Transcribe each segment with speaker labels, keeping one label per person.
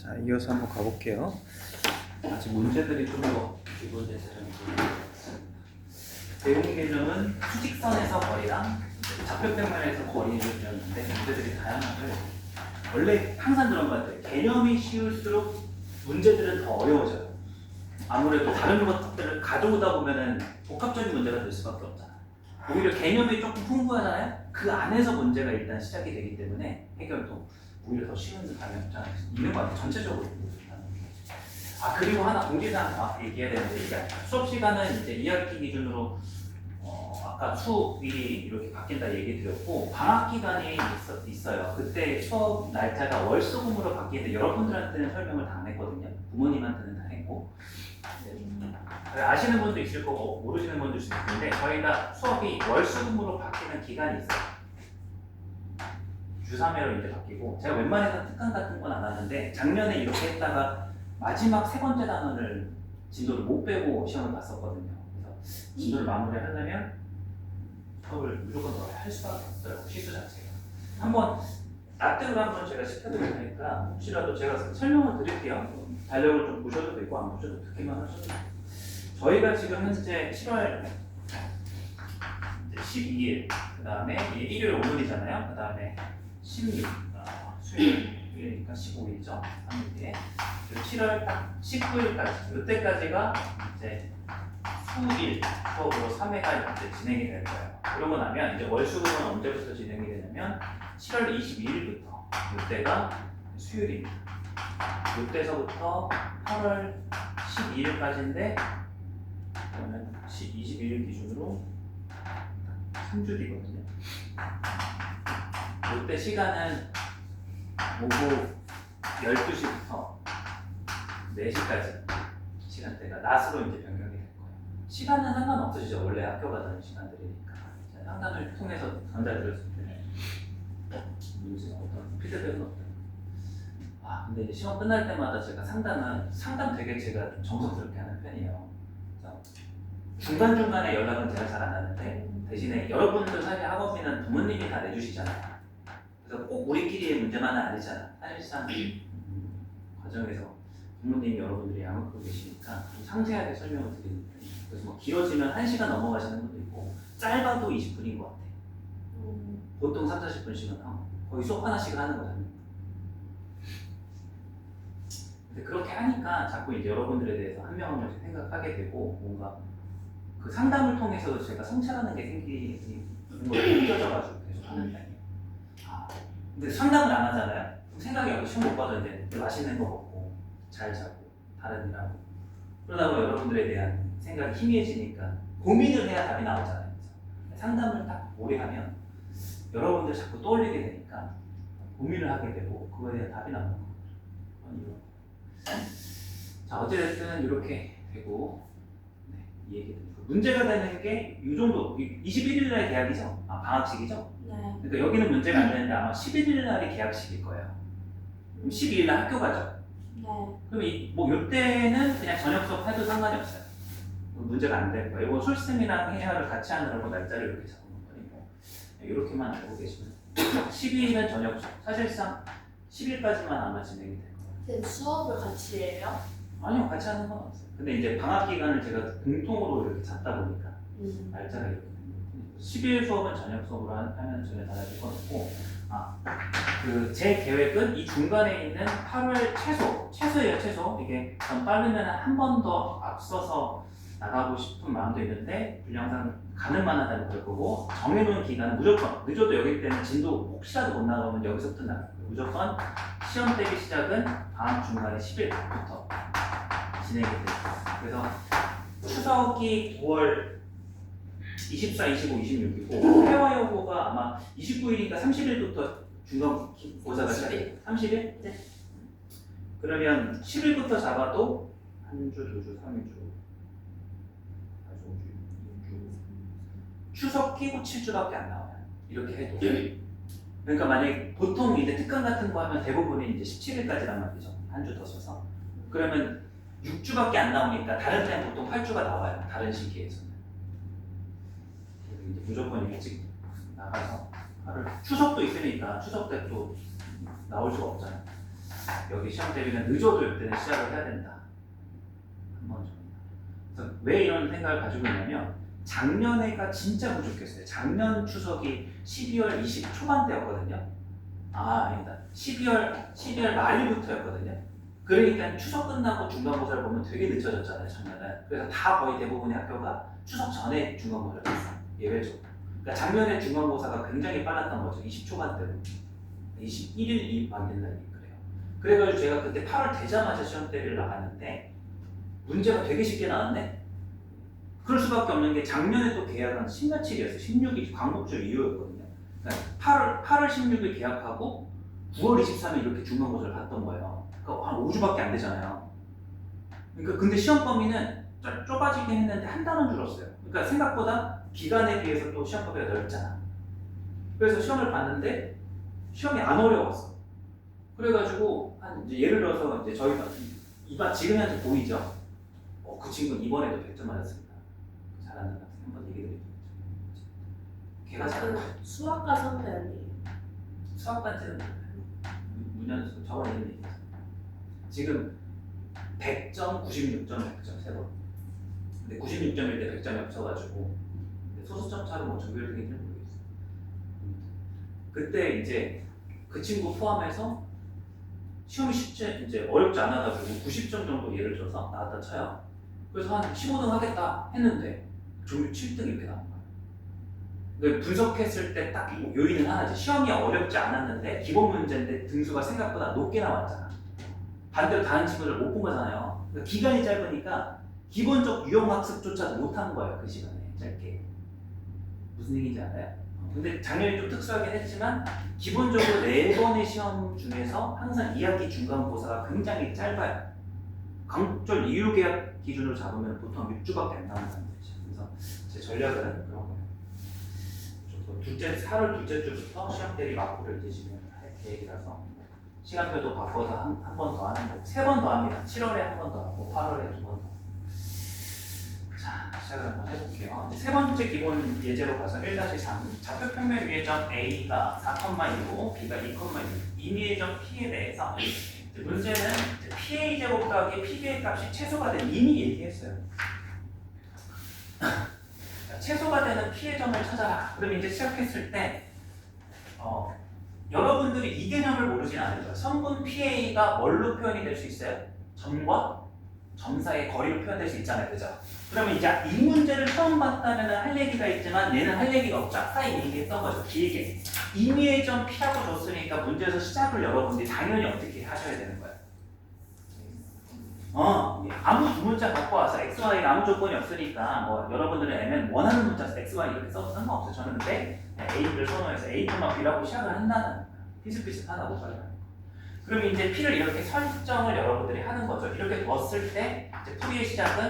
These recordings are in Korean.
Speaker 1: 자, 이어서 한번 가볼게요. 아직 문제들이 좀 더 기본제처럼 대용 개념은 수직선에서 거리랑 좌표평면에서 거리를 배웠는데 문제들이 다양하고요. 원래 항상 그런 것 같아요. 개념이 쉬울수록 문제들은 더 어려워져요. 아무래도 다른 것들을 가져오다 보면은 복합적인 문제가 될 수밖에 없잖아요. 오히려 개념이 조금 풍부하잖아요. 그 안에서 문제가 일단 시작이 되기 때문에 해결도 오히려 더 쉬운 감이 있는 것 같아요. 전체적으로. 그리고 하나 공지사항 얘기해야 되는데, 이게 수업 시간은 이제 2학기 기준으로 아까 수업이 이렇게 바뀐다 얘기 드렸고, 방학 기간이 있어요. 그때 수업 날짜가 월수금으로 바뀌는데 여러분들한테는 설명을 다 안 했거든요. 부모님한테는 다 했고. 아시는 분도 있을 거고 모르시는 분도 있을 텐데, 저희가 수업이 월수금으로 바뀌는 기간이 있어요. 주3회로 이제 바뀌고, 제가 웬만해서 특강 같은 건 안 하는데 작년에 이렇게 했다가 마지막 세 번째 단원을 진도를 못 빼고 시험을 봤었거든요. 그래서 진도를 마무리하려면 수업을 무조건 할 수밖에 없더라고요. 시수 자체가. 한번 나때로 한번 제가 시켜드릴 테니까 혹시라도 제가 설명을 드릴게요. 달력을 좀 보셔도 되고 안 보셔도 듣기만 하셔도 되고. 저희가 지금 현재 7월 12일, 그 다음에 일요일 오늘이잖아요. 그 다음에 16, 수요일이니까 15일이죠. 3일 7월 19일까지, 이때까지가 이제 수일 수업으로 3회가 이제 진행이 될 거예요. 그러고 나면 이제 월수금은 언제부터 진행이 되냐면 7월 22일부터, 이때가 수요일입니다. 이때서부터 8월 12일까지인데, 그러면 22일 기준으로 3주 뒤거든요. 이때 시간은 오후 12시부터 4시까지 시간대가 낮으로 이제 변경이 될 거예요. 시간은 상관없으시죠? 원래 학교 가는 시간들이니까. 상담을 통해서 전달드렸을 때 문제가 어떤 피드백은 없다. 근데 이제 시험 끝날 때마다 제가 상담 되게 제가 좀 정성스럽게 하는 편이에요. 중간중간에 연락은 제가 잘 안 하는데, 대신에 여러분들 사실 학업비는 부모님이 다 내주시잖아요. 그래서 꼭 우리끼리의 문제만은 아니잖아. 사실상 과정에서 부모님이 여러분들이 양육하고 계시니까 좀 상세하게 설명을 드리는 편이에요. 그래서 뭐 길어지면 1시간 넘어가시는 분도 있고, 짧아도 20분인 것 같아요. 보통 3, 40분씩은 하고 거의 수업 하나씩 하는 거잖아요. 근데 그렇게 하니까 자꾸 이제 여러분들에 대해서 한 명 한 명씩 생각하게 되고, 뭔가 그 상담을 통해서도 제가 성찰하는 게 생기는 걸 느껴져가지고 계속 하는 편이에요. 근데 상담을 안 하잖아요. 그럼 생각이 여기 시험 못 봐도 이제 맛있는 거 먹고 잘 자고 다른 일 하고, 그러다 보면 여러분들에 대한 생각이 희미해지니까 고민을 해야 답이 나오잖아요. 상담을 딱 오래 하면 여러분들 자꾸 떠올리게 되니까 고민을 하게 되고, 그거에 대한 답이 나오는 거예요. 자, 어찌됐든 이렇게 되고, 이 얘기 듣고 문제가 되는 게 이 정도. 21일 날 계약이죠? 방학식이죠?
Speaker 2: 네.
Speaker 1: 그러니까 여기는 문제가 안 되는데 아마 11일 날이 계약식일 거예요. 그럼 12일 날 학교 가죠?
Speaker 2: 네.
Speaker 1: 그럼 이때는 그냥 저녁 수업 해도 상관이 없어요. 문제가 안 될 거예요. 이거 솔쌤이랑 회화를 같이 하느라고 날짜를 이렇게 잡은 거니까 이렇게만 알고 계시면 12일은 저녁 수업. 사실상 10일까지만 아마 진행이 될 거예요.
Speaker 2: 수업을 같이 해요?
Speaker 1: 아니요, 같이 하는 건 없어요. 근데 이제 방학 기간을 제가 공통으로 이렇게 잡다 보니까 날짜가 이렇게 된 거예요. 10일 수업은 저녁 수업으로 하면 전혀 달라질 건 없고, 제 계획은 이 중간에 있는 8월 최소예요, 최소. 이게 좀 빠르면 한 번 더 앞서서 나가고 싶은 마음도 있는데, 분량상 가능만 하다는 걸 거고, 정해놓은 기간은 무조건, 늦어도 여기 때는 진도 혹시라도 못 나가면 여기서부터 나가요. 무조건 시험 대기 시작은 방학 중간에 10일부터 진행이 돼요. 그래서 추석이 9월 24, 25, 26이고, 회화여고가 아마 29일이니까 30일부터 중간고사가 시작해요. 30일?
Speaker 2: 네.
Speaker 1: 그러면 10일부터 잡아도 한 주, 2주, 3주, 4주, 5주, 6주, 추석 끼고 7주밖에 안 나와요. 이렇게 해도. 그러니까 만약에 보통 이제 특강 같은 거 하면 대부분이 이제 17일까지란 말이죠. 한 주 더 써서. 그러면 6주밖에 안 나오니까 다른 때는 보통 8주가 나와요. 다른 시기에서는. 이제 무조건 일찍 나가서 추석도 있으니까 추석 때 또 나올 수가 없잖아요. 여기 시험 대비는 늦어도 이때는 시작을 해야 된다. 한 번 정도. 그래서 왜 이런 생각을 가지고 있냐면 작년에가 진짜 부족했어요. 작년 추석이 12월 20 초반대였거든요. 아니다. 12월 말부터였거든요. 그러니까 추석 끝나고 중간고사를 보면 되게 늦춰졌잖아요, 작년에. 그래서 다 거의 대부분의 학교가 추석 전에 중간고사를 봤어요. 예외적으로. 그러니까 작년에 중간고사가 굉장히 빨랐던 거죠. 20초반대로. 21일 막 된다니 그래요. 그래가지고 제가 그때 8월 되자마자 시험 대비를 나갔는데 문제가 되게 쉽게 나왔네? 그럴 수밖에 없는 게 작년에 또 계약은 10며칠이었어요. 16일 광복절 이후였거든요. 그러니까 8월 16일 계약하고 9월 23일 이렇게 중간고사를 봤던 거예요. 그러니까 한 5주밖에 안 되잖아요. 그러니까 근데 시험 범위는 좁아지긴 했는데 한 단원 줄었어요. 그러니까 생각보다 기간에 비해서 또 시험 범위가 넓잖아. 그래서 시험을 봤는데 시험이 안 어려웠어. 그래가지고 한 이제 예를 들어서 이제 저희가 이번 지금 현재 보이죠? 그 친구는 이번에도 100점 맞았습니다. 잘하는 학생 한번 얘기 드릴게요. 걔가 잘하는
Speaker 2: 수학과 선배 아니에요?
Speaker 1: 수학반지는 문현수 저번에 했는 얘기죠. 지금 100점, 96점, 100점 세 번. 근데 96점일 때 100점이 없어가지고 소수점 차로 뭐 정결되는지 모르겠어요. 그때 이제 그 친구 포함해서 시험이 쉽지 이제 어렵지 않아가지고 90점 정도 예를 들어서 나왔다 쳐요. 그래서 한 15등 하겠다 했는데 종류 7등 이렇게 나온 거예요. 그러니까 분석했을 때 딱 요인은 하나지. 시험이 어렵지 않았는데 기본 문제인데 등수가 생각보다 높게 나왔잖아. 반대로 다른 친구들 못 본 거잖아요. 그러니까 기간이 짧으니까 기본적 유형학습조차도 못한 거예요. 그 시간에 짧게. 무슨 얘기인지 알아요? 근데 작년이 좀 특수하긴 했지만 기본적으로 4번의 시험 중에서 항상 2학기 중간고사가 굉장히 짧아요. 광복절 이후 계약 기준으로 잡으면 보통 6주밖에 안 나온다는 거죠. 그래서 제 전략은 그런 거예요. 8월 둘째 주부터 시험 대비 마포를 이제 지금 할 계획이라서 시간표도 바꿔서 한 번 더 하는 거, 3번 더 합니다. 7월에 한 번 더 하고 8월에 2번 더. 자, 시작을 한번 해볼게요. 세 번째 기본 예제로 가서 1-3 좌표 평면 위의 점 A가 4,2고 B가 2,6 임의의 점 P에 대해서 문제는 PA 제곱 더하기 PB의 값이 최소가 된 이미 얘기했어요. 최소가 되는 P의 점을 찾아라. 그럼 이제 시작했을 때 여러분들이 이 개념을 모르진 않을 거예요. 성분 PA가 뭘로 표현이 될 수 있어요? 점과 점 사이의 거리로 표현될 수 있잖아요. 그죠? 그러면 이제 이 문제를 처음 봤다면 할 얘기가 있지만 얘는 할 얘기가 없죠. 아까 얘기했던 거죠. 길게. 임의의 점 P라고 줬으니까 문제에서 시작을 여러분들이 당연히 어떻게 하셔야 되는 거예요. 아무 두 문자 갖고 와서 X, Y가 아무 조건이 없으니까 뭐 여러분들은 M은 원하는 문자 X, Y 이렇게 써도 상관없어요. 저는 근데 A를 선호해서 A, B라고 시작을 한다는 거예요. 비슷비슷하다고 써요. 그럼 이제 P를 이렇게 설정을 여러분들이 하는 거죠. 이렇게 뒀을 때 이제 풀이의 시작은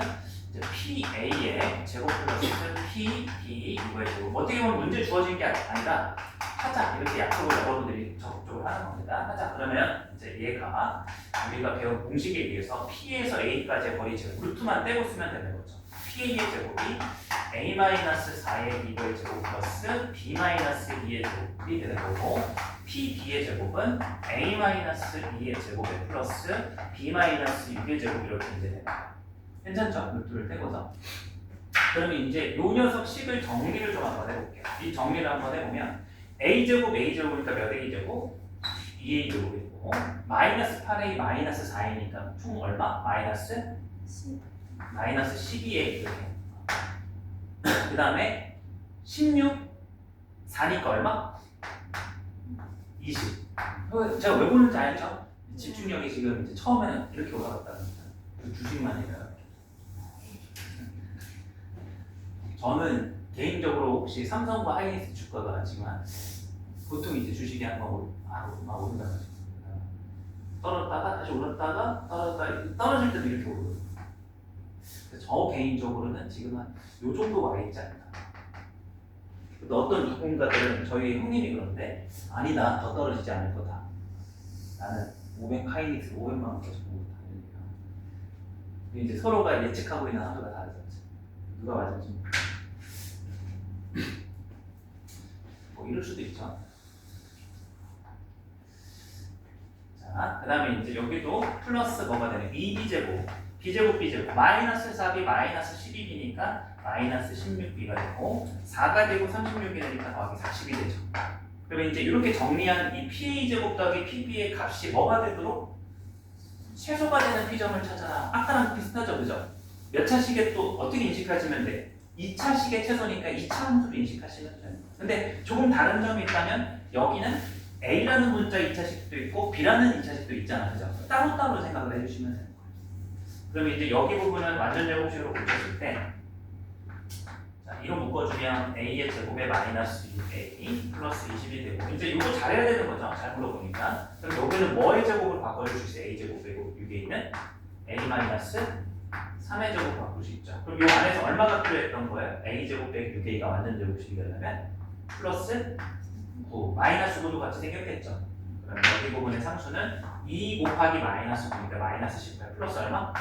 Speaker 1: 이제 PA의 제곱 플러스 P, B 이거의 제곱. 어떻게 보면 문제 주어진 게 아니라 하자 이렇게 약속을 여러분들이 적극적으로 하는 겁니다. 하자 그러면 이제 얘가 우리가 배운 공식에 의해서 P에서 A까지의 거리 제곱 루트만 떼고 쓰면 되는 거죠. PA의 제곱이 A-4의 이거의 제곱 플러스 B-2의 제곱이 되는 거고 PB의 제곱은 A-2의 제곱에 플러스 B-6의 제곱 이렇게 이제 되는 거예요. 괜찮죠? 루트를 떼고서. 그러면 이제 요 녀석 식을 정리를 좀 한번 해볼게요. 이 정리를 한번 해보면 A제곱이니까 몇 A제곱? 2A제곱이고 마이너스 8A 마이너스 4A니까 총 얼마? 마이너스 12A 이렇게. 그 다음에 16 4니까 얼마? 20. 제가 왜 보는지 알죠? 집중력이 지금 이제 처음에는 이렇게 올라갔다는 거예요. 그 주식만 해요. 저는 개인적으로 혹시 삼성과 하이닉스 주가가 지만 보통 이제 주식이 한번 오른다고 하죠. 떨어졌다가 다시 올랐다가 떨어질 때도 이렇게 오르거든요. 저 개인적으로는 지금 한 요 정도 와 있지 않나. 어떤 누군가들은 저희 형님이 그런데 아니다 더 떨어지지 않을 거다. 나는 500 하이닉스 500만 원까지 보고 있다 이런 얘기가. 이제 서로가 예측하고 있는 하루가 다르죠. 누가 맞을지 뭐 이럴 수도 있죠. 자, 자, 그 다음에 이제 여기도 플러스 뭐가 되네? 2b제곱, b제곱, b제곱, 마이너스 4b, 마이너스 12b니까 마이너스 16b가 되고 4가 되고 36이 되니까 더하기 40이 되죠. 그러면 이제 이렇게 정리한 이 PA제곱 더하기 PB의 값이 뭐가 되도록 최소가 되는 P점을 찾아라. 아까랑 비슷하죠, 그죠? 몇 차식에 또 어떻게 인식하시면 돼? 2차식의 최소니까 2차 함수로 인식하시면 돼요. 근데 조금 다른 점이 있다면 여기는 A라는 문자 2차식도 있고 B라는 2차식도 있잖아, 그죠? 따로따로 생각을 해주시면 되는 거예요. 그러면 이제 여기 부분은 완전 제곱식으로 고쳤을 때 자, 이로 묶어주면 A의 제곱에 마이너스 6A 플러스 20이 되고 이제 이거 잘해야 되는 거죠, 잘 물어보니까. 그럼 여기는 뭐의 제곱을 바꿔줄 수 있어요? A 제곱에 6에 있는 A 마이너스 3의 제곱 바꿀 수 있죠. 그럼 이 안에서 얼마가 필요했던 거예요? A 제곱 빼기 6A가 완전 제곱식이 되려면 플러스 9, 마이너스 9도 같이 생겼겠죠. 그럼 여기 부분의 상수는 2 곱하기 마이너스 9니까 마이너스 18 플러스 얼마?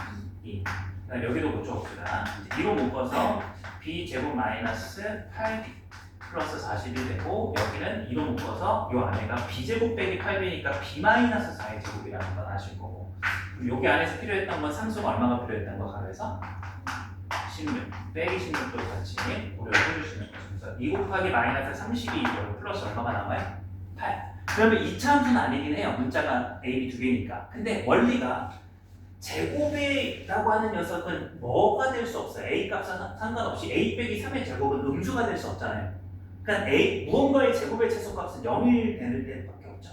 Speaker 1: 2. 그다음 여기도 고쳐봅시다. 이제 2로 묶어서 B 제곱 마이너스 8B 플러스 40이 되고 여기는 2로 묶어서 이 안에가 B 제곱 빼기 8B니까 B 마이너스 4의 제곱이라는 건 아실 거고 여기 안에서 필요했던 건 상수가 얼마가 필요했던 거 가로해서 16 빼기 16도 같이 고려를 해주시는 거죠. 그래서 2 곱하기 마이너스 32 이거 플러스 얼마가 남아요? 8. 그러면 2차 함수는 아니긴 해요. 문자가 A, B 두 개니까. 근데 원리가 제곱이라고 하는 녀석은 뭐가 될 수 없어요. A 값과 상관없이 A 빼기 3의 제곱은 음수가 될 수 없잖아요. 그러니까 A 무언가의 제곱의 최소값은 0이 되는 데밖에 없죠.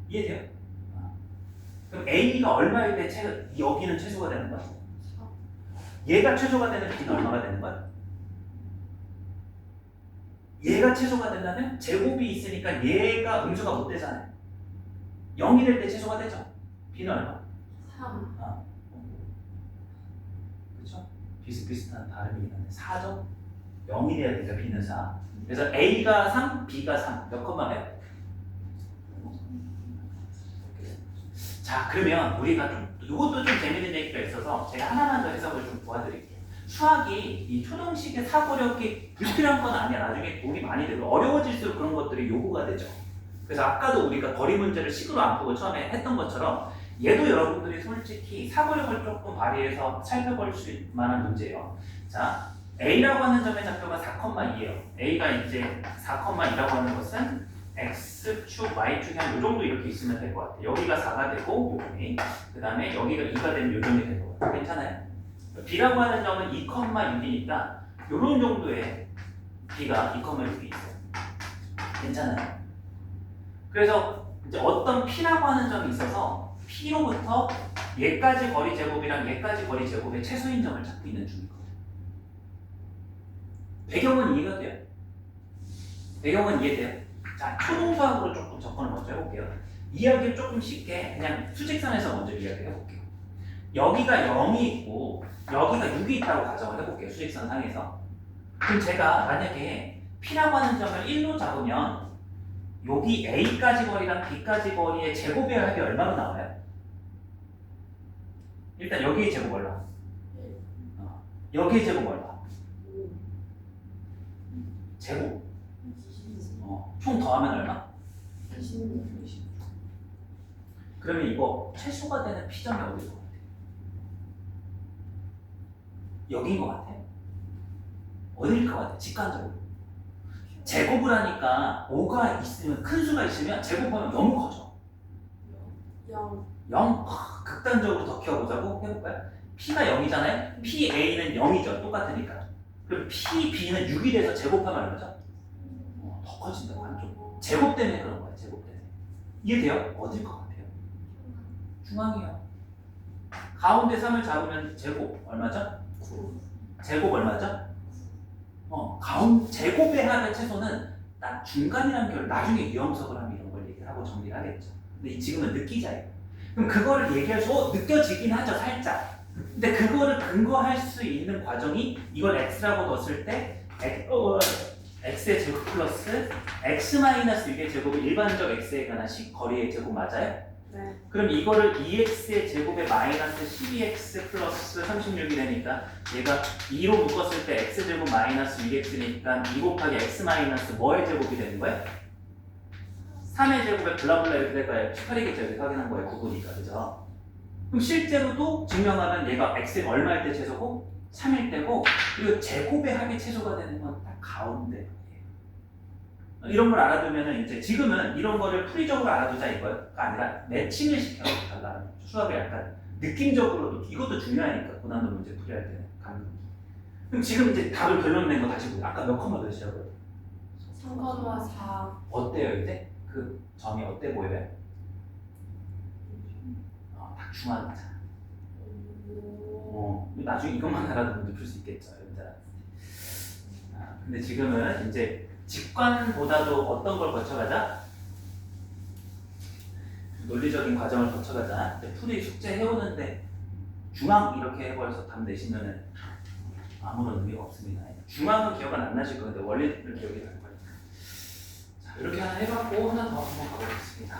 Speaker 1: 이해돼요? 그럼 A가 얼마일 때 여기는 최소가 되는 거야? 얘가 최소가 되는 B는 얼마가 되는 거야? 얘가 최소가 된다면 제곱이 있으니까 얘가 음수가 못 되잖아요. 0이 될 때 최소가 되죠. B는 얼마?
Speaker 2: 3.
Speaker 1: 그렇죠? 비슷비슷한 다름이긴 한데 4죠? 0이 돼야 되니까 B는 4. 그래서 A가 3, B가 3. 몇 컴마예요? 자, 그러면 우리가 이것도 좀 재밌는 얘기가 있어서 제가 하나만 더 해석을 좀 도와드릴게요. 수학이 이 초등식의 사고력이 불필요한 건 아니야. 나중에 도움이 많이 되고 어려워질수록 그런 것들이 요구가 되죠. 그래서 아까도 우리가 거리 문제를 식으로 안 푸고 처음에 했던 것처럼 얘도 여러분들이 솔직히 사고력을 조금 발휘해서 살펴볼 수 있을 만한 문제예요. 자, A라고 하는 점의 좌표가 4,2예요. A가 이제 4,2라고 하는 것은 X축, Y축이 한 요 정도 이렇게 있으면 될 것 같아요. 여기가 4가 되고 요점이 그 다음에 여기가 2가 되면 요점이 될 것 같아요. 괜찮아요? B라고 하는 점은 2,6이니까 요런 정도의 B가 2,6이 있어요. 괜찮아요? 그래서 이제 어떤 P라고 하는 점이 있어서 P로부터 얘까지 거리 제곱이랑 얘까지 거리 제곱의 최소인 점을 찾고 있는 중이거든요. 배경은 이해가 돼요? 배경은 이해돼요? 자, 초동수학으로 조금 접근을 먼저 해볼게요. 이야기를 조금 쉽게 그냥 수직선에서 먼저 이야기를 해볼게요. 여기가 0이 있고 여기가 6이 있다고 가정을 해볼게요. 수직선 상에서. 그럼 제가 만약에 P라고 하는 점을 1로 잡으면 여기 A까지 거리랑 B까지 거리의 제곱의 합이 얼마로 나와요? 일단 여기의 제곱 얼마? 여기의 제곱 얼마? 제곱? 총 더하면 얼마?
Speaker 2: 26.
Speaker 1: 그러면 이거 최소가 되는 P점이 어디일 것 같아요? 여기인 것 같아요? 어디일 것 같아요? 직관적으로 제곱을 하니까 5가 있으면 큰 수가 있으면 제곱하면 너무 커져.
Speaker 2: 0.
Speaker 1: 0? 극단적으로 더 키워보자고 해볼까요? P가 0이잖아요? PA는 0이죠. 똑같으니까. 그럼 PB는 6이 돼서 제곱하면 얼마죠? 더 커진다고 한쪽. 제곱 때문에 그런 거예요. 제곱 때문에. 이해돼요? 어딜 것 같아요? 중앙이요. 가운데 3을 잡으면 제곱 얼마죠?
Speaker 2: 9.
Speaker 1: 제곱 얼마죠? 제곱의 합의 최소는 딱 중간이라는 걸 나중에 유형석을 하면 이런 걸 얘기를 하고 정리를 하겠죠. 근데 지금은 느끼자예요. 그럼 그거를 얘기할 수, 느껴지긴 하죠, 살짝. 근데 그거를 근거할 수 있는 과정이 이걸 x라고 넣었을 때 x의 제곱 플러스 x 마이너스 6의 제곱이 일반적 x에 관한 거리의 제곱 맞아요?
Speaker 2: 네.
Speaker 1: 그럼 이거를 2x의 제곱에 마이너스 12x 플러스 36이 되니까 얘가 2로 묶었을 때 x제곱 마이너스 6x니까 2 곱하기 x 마이너스 뭐의 제곱이 되는 거예요? 3의 제곱에 블라블라 이렇게 될 거예요. 18이겠죠. 이렇게 확인한 거예요. 9구니까. 그죠? 그럼 실제로도 증명하면 얘가 x가 얼마일 때 최소고 3일 때고 그리고 제곱의 합이 최소가 되는 건 딱 가운데 이런 걸 알아두면은 이제 지금은 이런 거를 풀이적으로 알아두자 이거가 아니라 매칭을 시켜달라는 거죠. 수학을 약간 느낌적으로도 이것도 중요하니까 고난도 문제 풀이할 때는 감독이. 그럼 지금 이제 답을 결론 낸 거 다시 보세요. 아까 몇 컴마 몇이라고요?
Speaker 2: 3,4.
Speaker 1: 어때요 이제? 그 점이 어때 보여요? 딱 중앙이잖아. 나중에 이것만 알아두면 풀 수 있겠죠. 여러분들. 근데 지금은 이제 직관보다도 어떤 걸 거쳐가자? 논리적인 과정을 거쳐가자. 이제 풀이 숙제 해오는데 중앙 이렇게 해버려서 답 내시면은 아무런 의미가 없습니다. 중앙은 기억은 안 나실 건데 원리를 기억이 날 거니까. 자, 이렇게 하나 해봤고 하나 더 한번 가보겠습니다.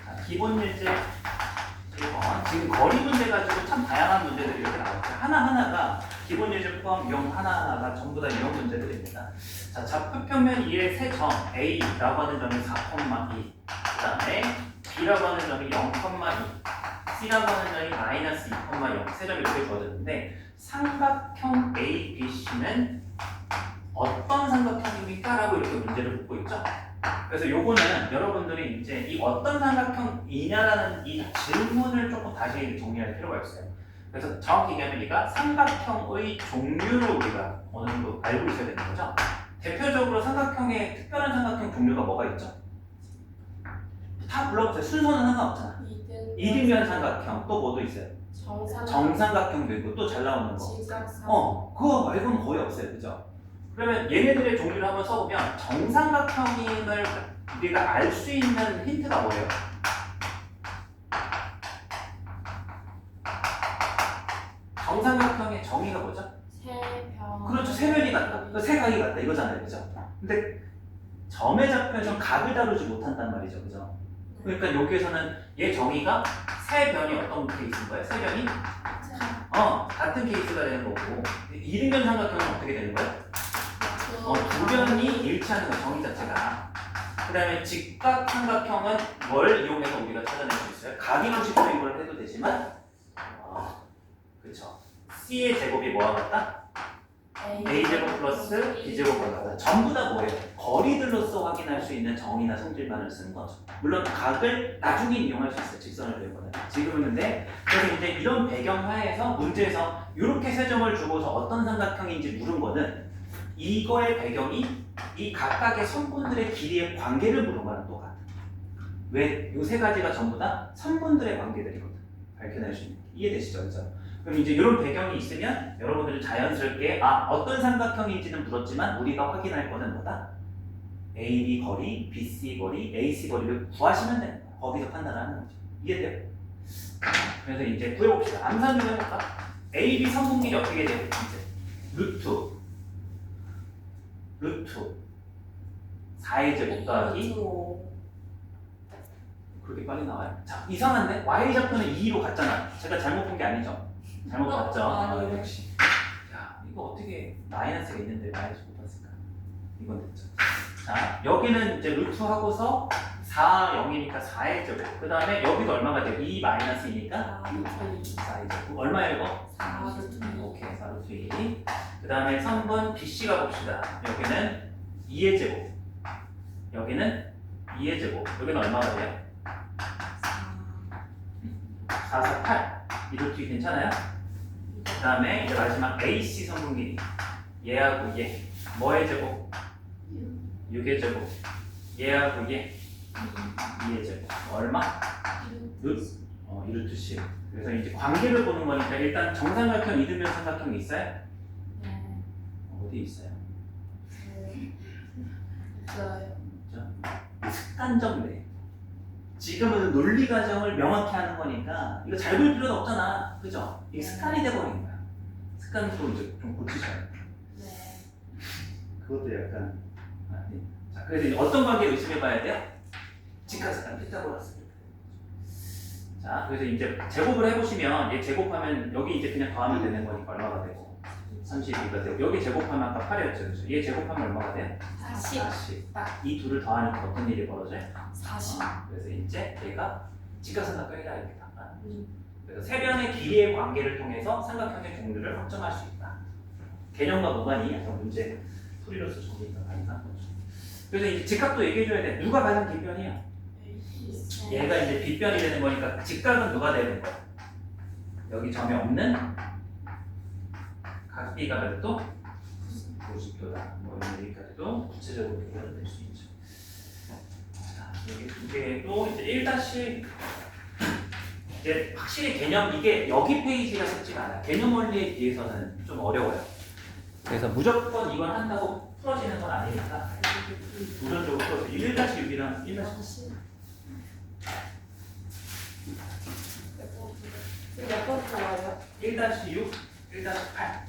Speaker 1: 자, 기본 예제 1번. 지금 거리 문제 가지고 참 다양한 문제들이 이렇게 나왔죠. 하나하나가 기본 예제 포함 용 하나하나가 전부 다 이런 문제들입니다. 자, 좌표평면 2의 세 점 A라고 하는 점이 4,2, 그 다음에 B라고 하는 점이 0,2, C라고 하는 점이 마이너스 2,0, 세 점이 이렇게 주어졌는데 삼각형 ABC는 어떤 삼각형입니까? 라고 이렇게 문제를 묻고 있죠. 그래서 요거는 여러분들이 이제 이 어떤 삼각형이냐라는 이 질문을 조금 다시 정리할 필요가 있어요. 그래서 정확히 얘기하면 우리가 삼각형의 종류를 우리가 어느 정도 알고 있어야 되는 거죠. 대표적으로 삼각형의 특별한 삼각형 종류가 뭐가 있죠? 다 불러보세요. 순서는 상관없잖아. 이등변 삼각형 또 뭐도 있어요? 정삼각형도 있고 또 잘 나오는 거.
Speaker 2: 직각삼.
Speaker 1: 그거 말고는 거의 없어요. 그죠? 그러면 얘네들의 종류를 한번 써보면 정삼각형임을 우리가 알 수 있는 힌트가 뭐예요? 정삼각형의 정의가 뭐죠?
Speaker 2: 세변.
Speaker 1: 그렇죠. 세 변이 같다. 세 각이 같다 이거잖아요. 그죠? 근데 점의 좌표에서 각을 다루지 못한단 말이죠. 그죠? 그러니까 여기에서는 얘 정의가 세 변이 어떤 케이스인 거예요? 세 변이 같은 케이스가 되는 거고 이등변 삼각형은 어떻게 되는 거예요? 두 변이 일치하는 거 정의 자체가. 그 다음에 직각 삼각형은 뭘 이용해서 우리가 찾아낼 수 있어요? 각인 형식으로 이걸 해도 되지만 그쵸. C의 제곱이 뭐와 같다? A제곱 플러스 B제곱과 같다. 전부 다 뭐예요? 거리들로서 확인할 수 있는 정의나 성질만을 쓰는 거죠. 물론 각을 나중에 이용할 수 있어요. 직선을 그리거나. 지금은 근데 그래서 이제 이런 배경하에서 문제에서 이렇게 세 점을 주고서 어떤 삼각형인지 물은 거는 이거의 배경이 이 각각의 선분들의 길이의 관계를 물은 거랑 똑같아. 왜? 이 세 가지가 전부 다 선분들의 관계들이거든. 밝혀낼 수 있는. 이해되시죠? 그죠? 그럼 이제 이런 배경이 있으면 여러분들은 자연스럽게 어떤 삼각형인지는 물었지만 우리가 확인할 거는 뭐다? AB 거리, BC 거리, AC 거리를 구하시면 되는 거야. 거기서 판단하는 거죠. 이해돼요? 그래서 이제 구해봅시다. 암산 좀 해볼까? AB 선분길이 어떻게 돼요? 이제 루트 4의 제곱 더하기 그렇게 빨리 나와요? 자, 이상한데? Y좌표는 2로 갔잖아. 제가 잘못 본 게 아니죠? 잘못 봤죠? 역시. 야, 이거 어떻게 마이너스가 있는데 마이너스 못 봤을까? 이건 됐죠. 자, 여기는 이제 루트 하고서 4, 0이니까 4의 제곱. 그 다음에 여기도 얼마가 돼요? 2 마이너스이니까 4의 제곱. 얼마예요 이거?
Speaker 2: 4루트.
Speaker 1: 오케이, 4루트 2. 그 다음에 선분 BC가 봅시다. 여기는 2의 제곱. 여기는 2의 제곱. 여기는 얼마가 돼요? 4, 4, 8. 2루트 괜찮아요? 그 다음에 이제 마지막 AC 선분길이 얘하고 얘 뭐의 제곱? 6의 제곱 얘하고 얘 2의 제곱 얼마? 2루트 10. 그래서 이제 관계를 보는 거니까 일단 정삼각형, 이등변 삼각형이 있어요?
Speaker 2: 네.
Speaker 1: 어디 있어요?
Speaker 2: 있어요.
Speaker 1: 습관적 내. 지금은 논리 과정을 명확히 하는 거니까 이거 잘 볼 필요는 없잖아. 그죠? 이게 습관이 돼버린 거야. 습관으로 이제 좀 고치셔야 돼.
Speaker 2: 네.
Speaker 1: 그것도 약간 네. 자, 그래서 이제 어떤 관계를 의심해 봐야 돼요? 직각삼각형 피타고라스. 자, 그래서 이제 제곱을 해보시면 얘 제곱하면 여기 이제 그냥 더하면 되는 거니까 얼마가 되고 32가 돼요. 여기 제곱하면 아까 8이었죠. 그렇죠? 얘 제곱하면 얼마가 돼요?
Speaker 2: 40.
Speaker 1: 40. 이 둘을 더하니까 어떤 일이 벌어져요?
Speaker 2: 40.
Speaker 1: 그래서 이제 얘가 직각삼각형이다 이렇게 답. 그래서 세 변의 길이의 관계를 통해서 삼각형의 종류를 확정할 수 있다. 개념과 무관이 약간 문제 풀이로서 정리가 가능한 거죠. 그래서 이 직각도 얘기해줘야 돼. 누가 가장 뒷변이야? 얘가 이제 뒷변이 되는 거니까 직각은 누가 되는 거야? 여기 점이 없는 각비가 몇 도? 90도다. 뭐 여기까지도 구체적으로 표현을 낼 수 있죠. 자, 여기 두 개도 이제 1- 이제 확실히 개념 이게 여기 페이지가 쉽지가 않아요. 개념 원리에 비해서는 좀 어려워요. 그래서 무조건 이건 한다고 풀어지는 건 아니니까 도전적으로 풀어서 1-6이랑 1-9
Speaker 2: 몇번 좋아요?
Speaker 1: 1-6, 1-8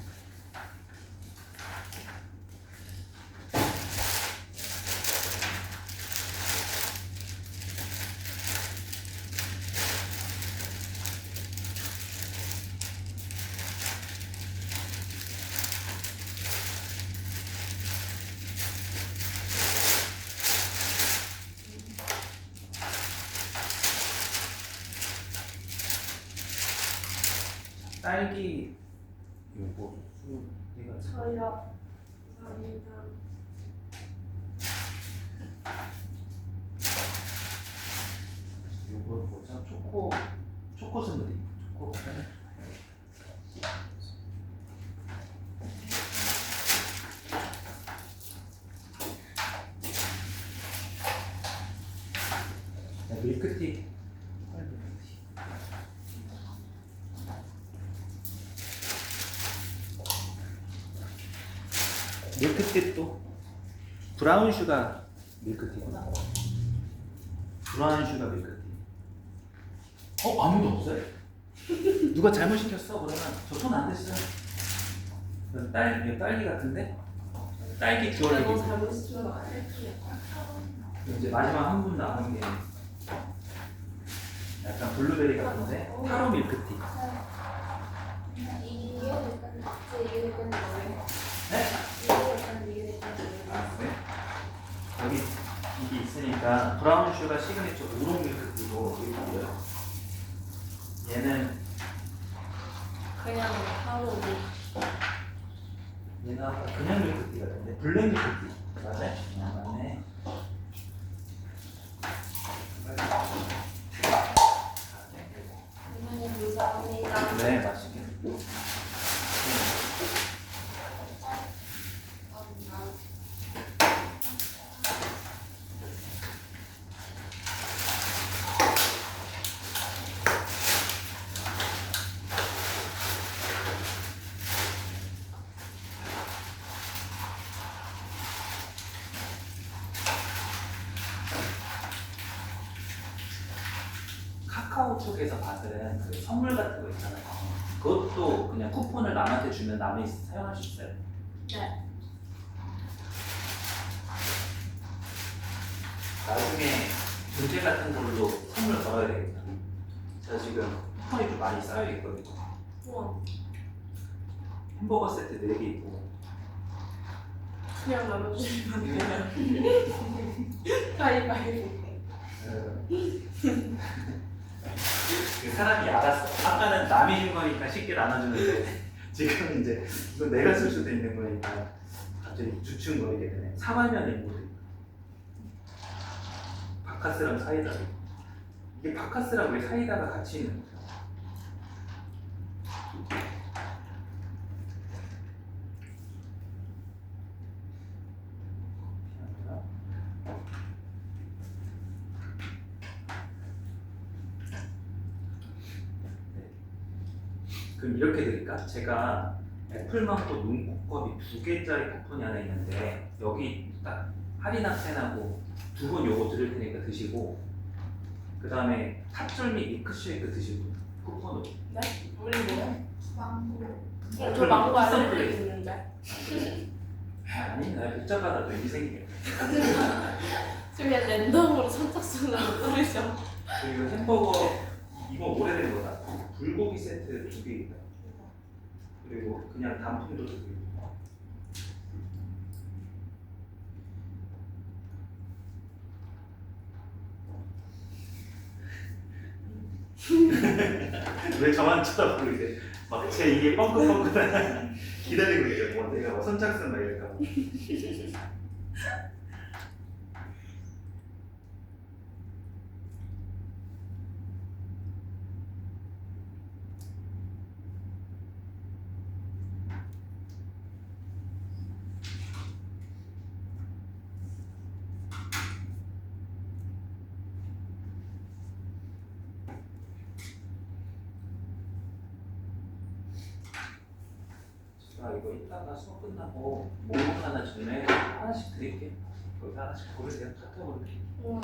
Speaker 1: 딸기 요거 수 내가
Speaker 2: 저요. 감사합니다.
Speaker 1: 요거 뭐죠? 초코 스무디 초코 밀크티 밀크티도 브라운 슈가 밀크티구나. 브라운 슈가 밀크티. 아무도 없어요? 누가 잘못 시켰어? 그러면 저 손 안 댔어요. 딸기 같은데? 딸기 듀얼리.
Speaker 2: 너무 잘못 시키면 안 돼.
Speaker 1: 이제 마지막 한 분 남은 게 약간 블루베리 같은데 타로 밀크티. 네? 아, 네. 여기 이게 있으니까 브라운 슈가 시그니처 우롱 밀크티고 있고요. 얘는
Speaker 2: 그냥 하루
Speaker 1: 얘는 아까 그냥 밀크티 같은데 블랙 밀크티 맞아요? 맞네.
Speaker 2: 감사합니다.
Speaker 1: 네, 맛있게. 카카오 쪽에서 받은 그 선물 같은 거 있잖아요. 그것도 그냥 쿠폰을 남한테 주면 남이 사용할 수 있어요.
Speaker 2: 네.
Speaker 1: 나중에 문제 같은 걸로 선물 걸어야 되겠다. 제가 지금 쿠폰이 좀 많이 쌓여 있거든요.
Speaker 2: 우와.
Speaker 1: 햄버거 세트 4개 있고.
Speaker 2: 그냥 나눠주시면 안 돼요? 가위바위보.
Speaker 1: 그 사람이 알았어. 아까는 남이 준 거니까 쉽게 나눠주는데 지금 이제 이건 내가 쓸 수도 있는 거니까 갑자기 주춤거리게 되네. 사과면에 있는 것도 있고 바카스랑 사이다. 이게 바카스랑 왜 사이다가 같이 있는 거죠? 그럼 이렇게 드릴까? 제가 애플망고 눈꽃컵이 2개짜리 쿠폰이 하나 있는데 여기 딱 할인 학생하고 2분 요거 드릴 테니까 드시고 그 다음에 탑절미 밀크쉐이크 드시고 쿠폰으로.
Speaker 2: 네? 우리 뭐야?
Speaker 3: 망고.
Speaker 2: 저 망고 알레르기
Speaker 1: 플레이.
Speaker 2: 있는데.
Speaker 1: 아니 나 복잡하다 또 일이 생기게.
Speaker 2: 지금 그냥 랜덤으로 선착순으로 뿌리죠.
Speaker 1: 그리고 햄버거 이거 오래된 거다. 불고기 세트 2개 있다. 그리고 그냥 단품도 되고. 왜 저만 쳐다보고 이제 막 제 이게 뻥긋뻥긋한 기다리고 있죠. 뭐 내가 뭐 선착순 막 이럴까. 제가 이거 이따가 수업 끝나고 목록 하나 전에 하나씩 드릴게요. 거기서 하나씩 고르세요. 카톡으로 이렇게.
Speaker 2: 우와.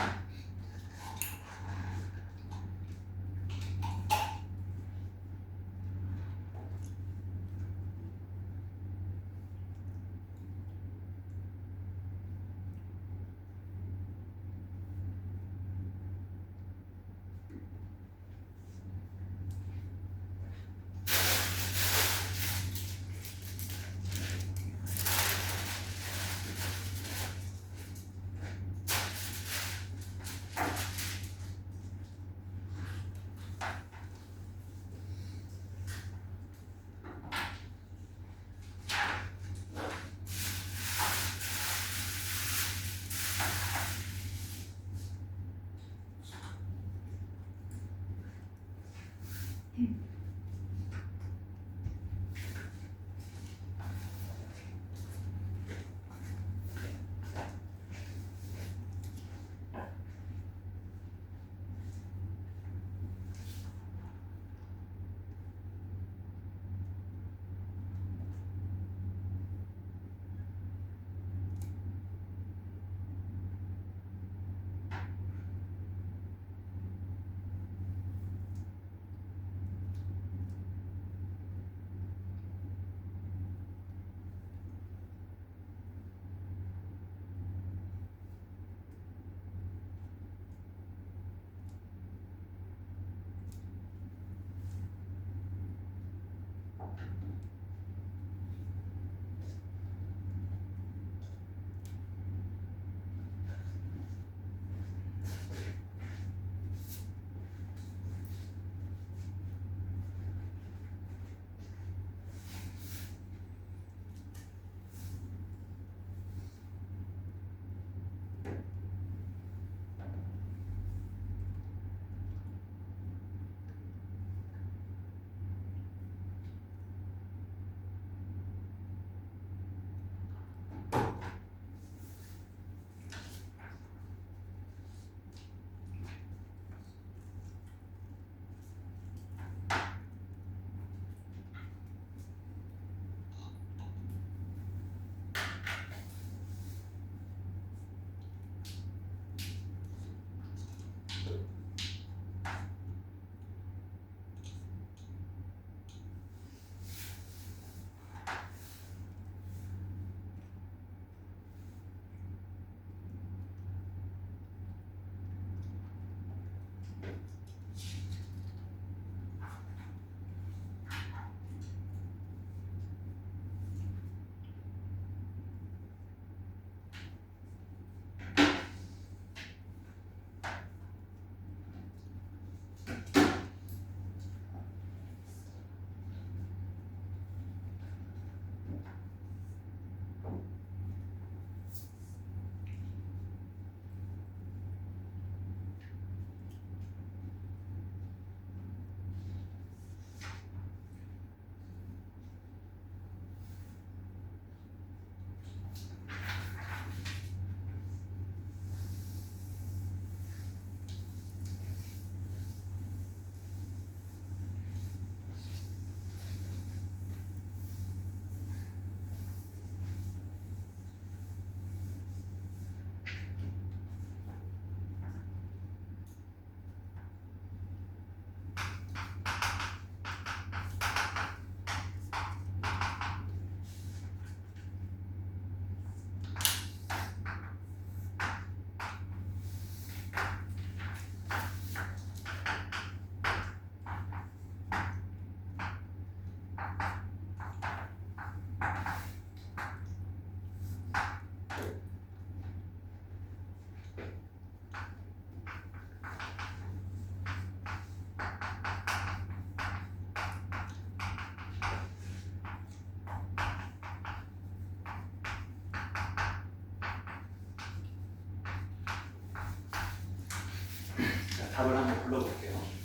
Speaker 1: 답을 한번 불러볼게요.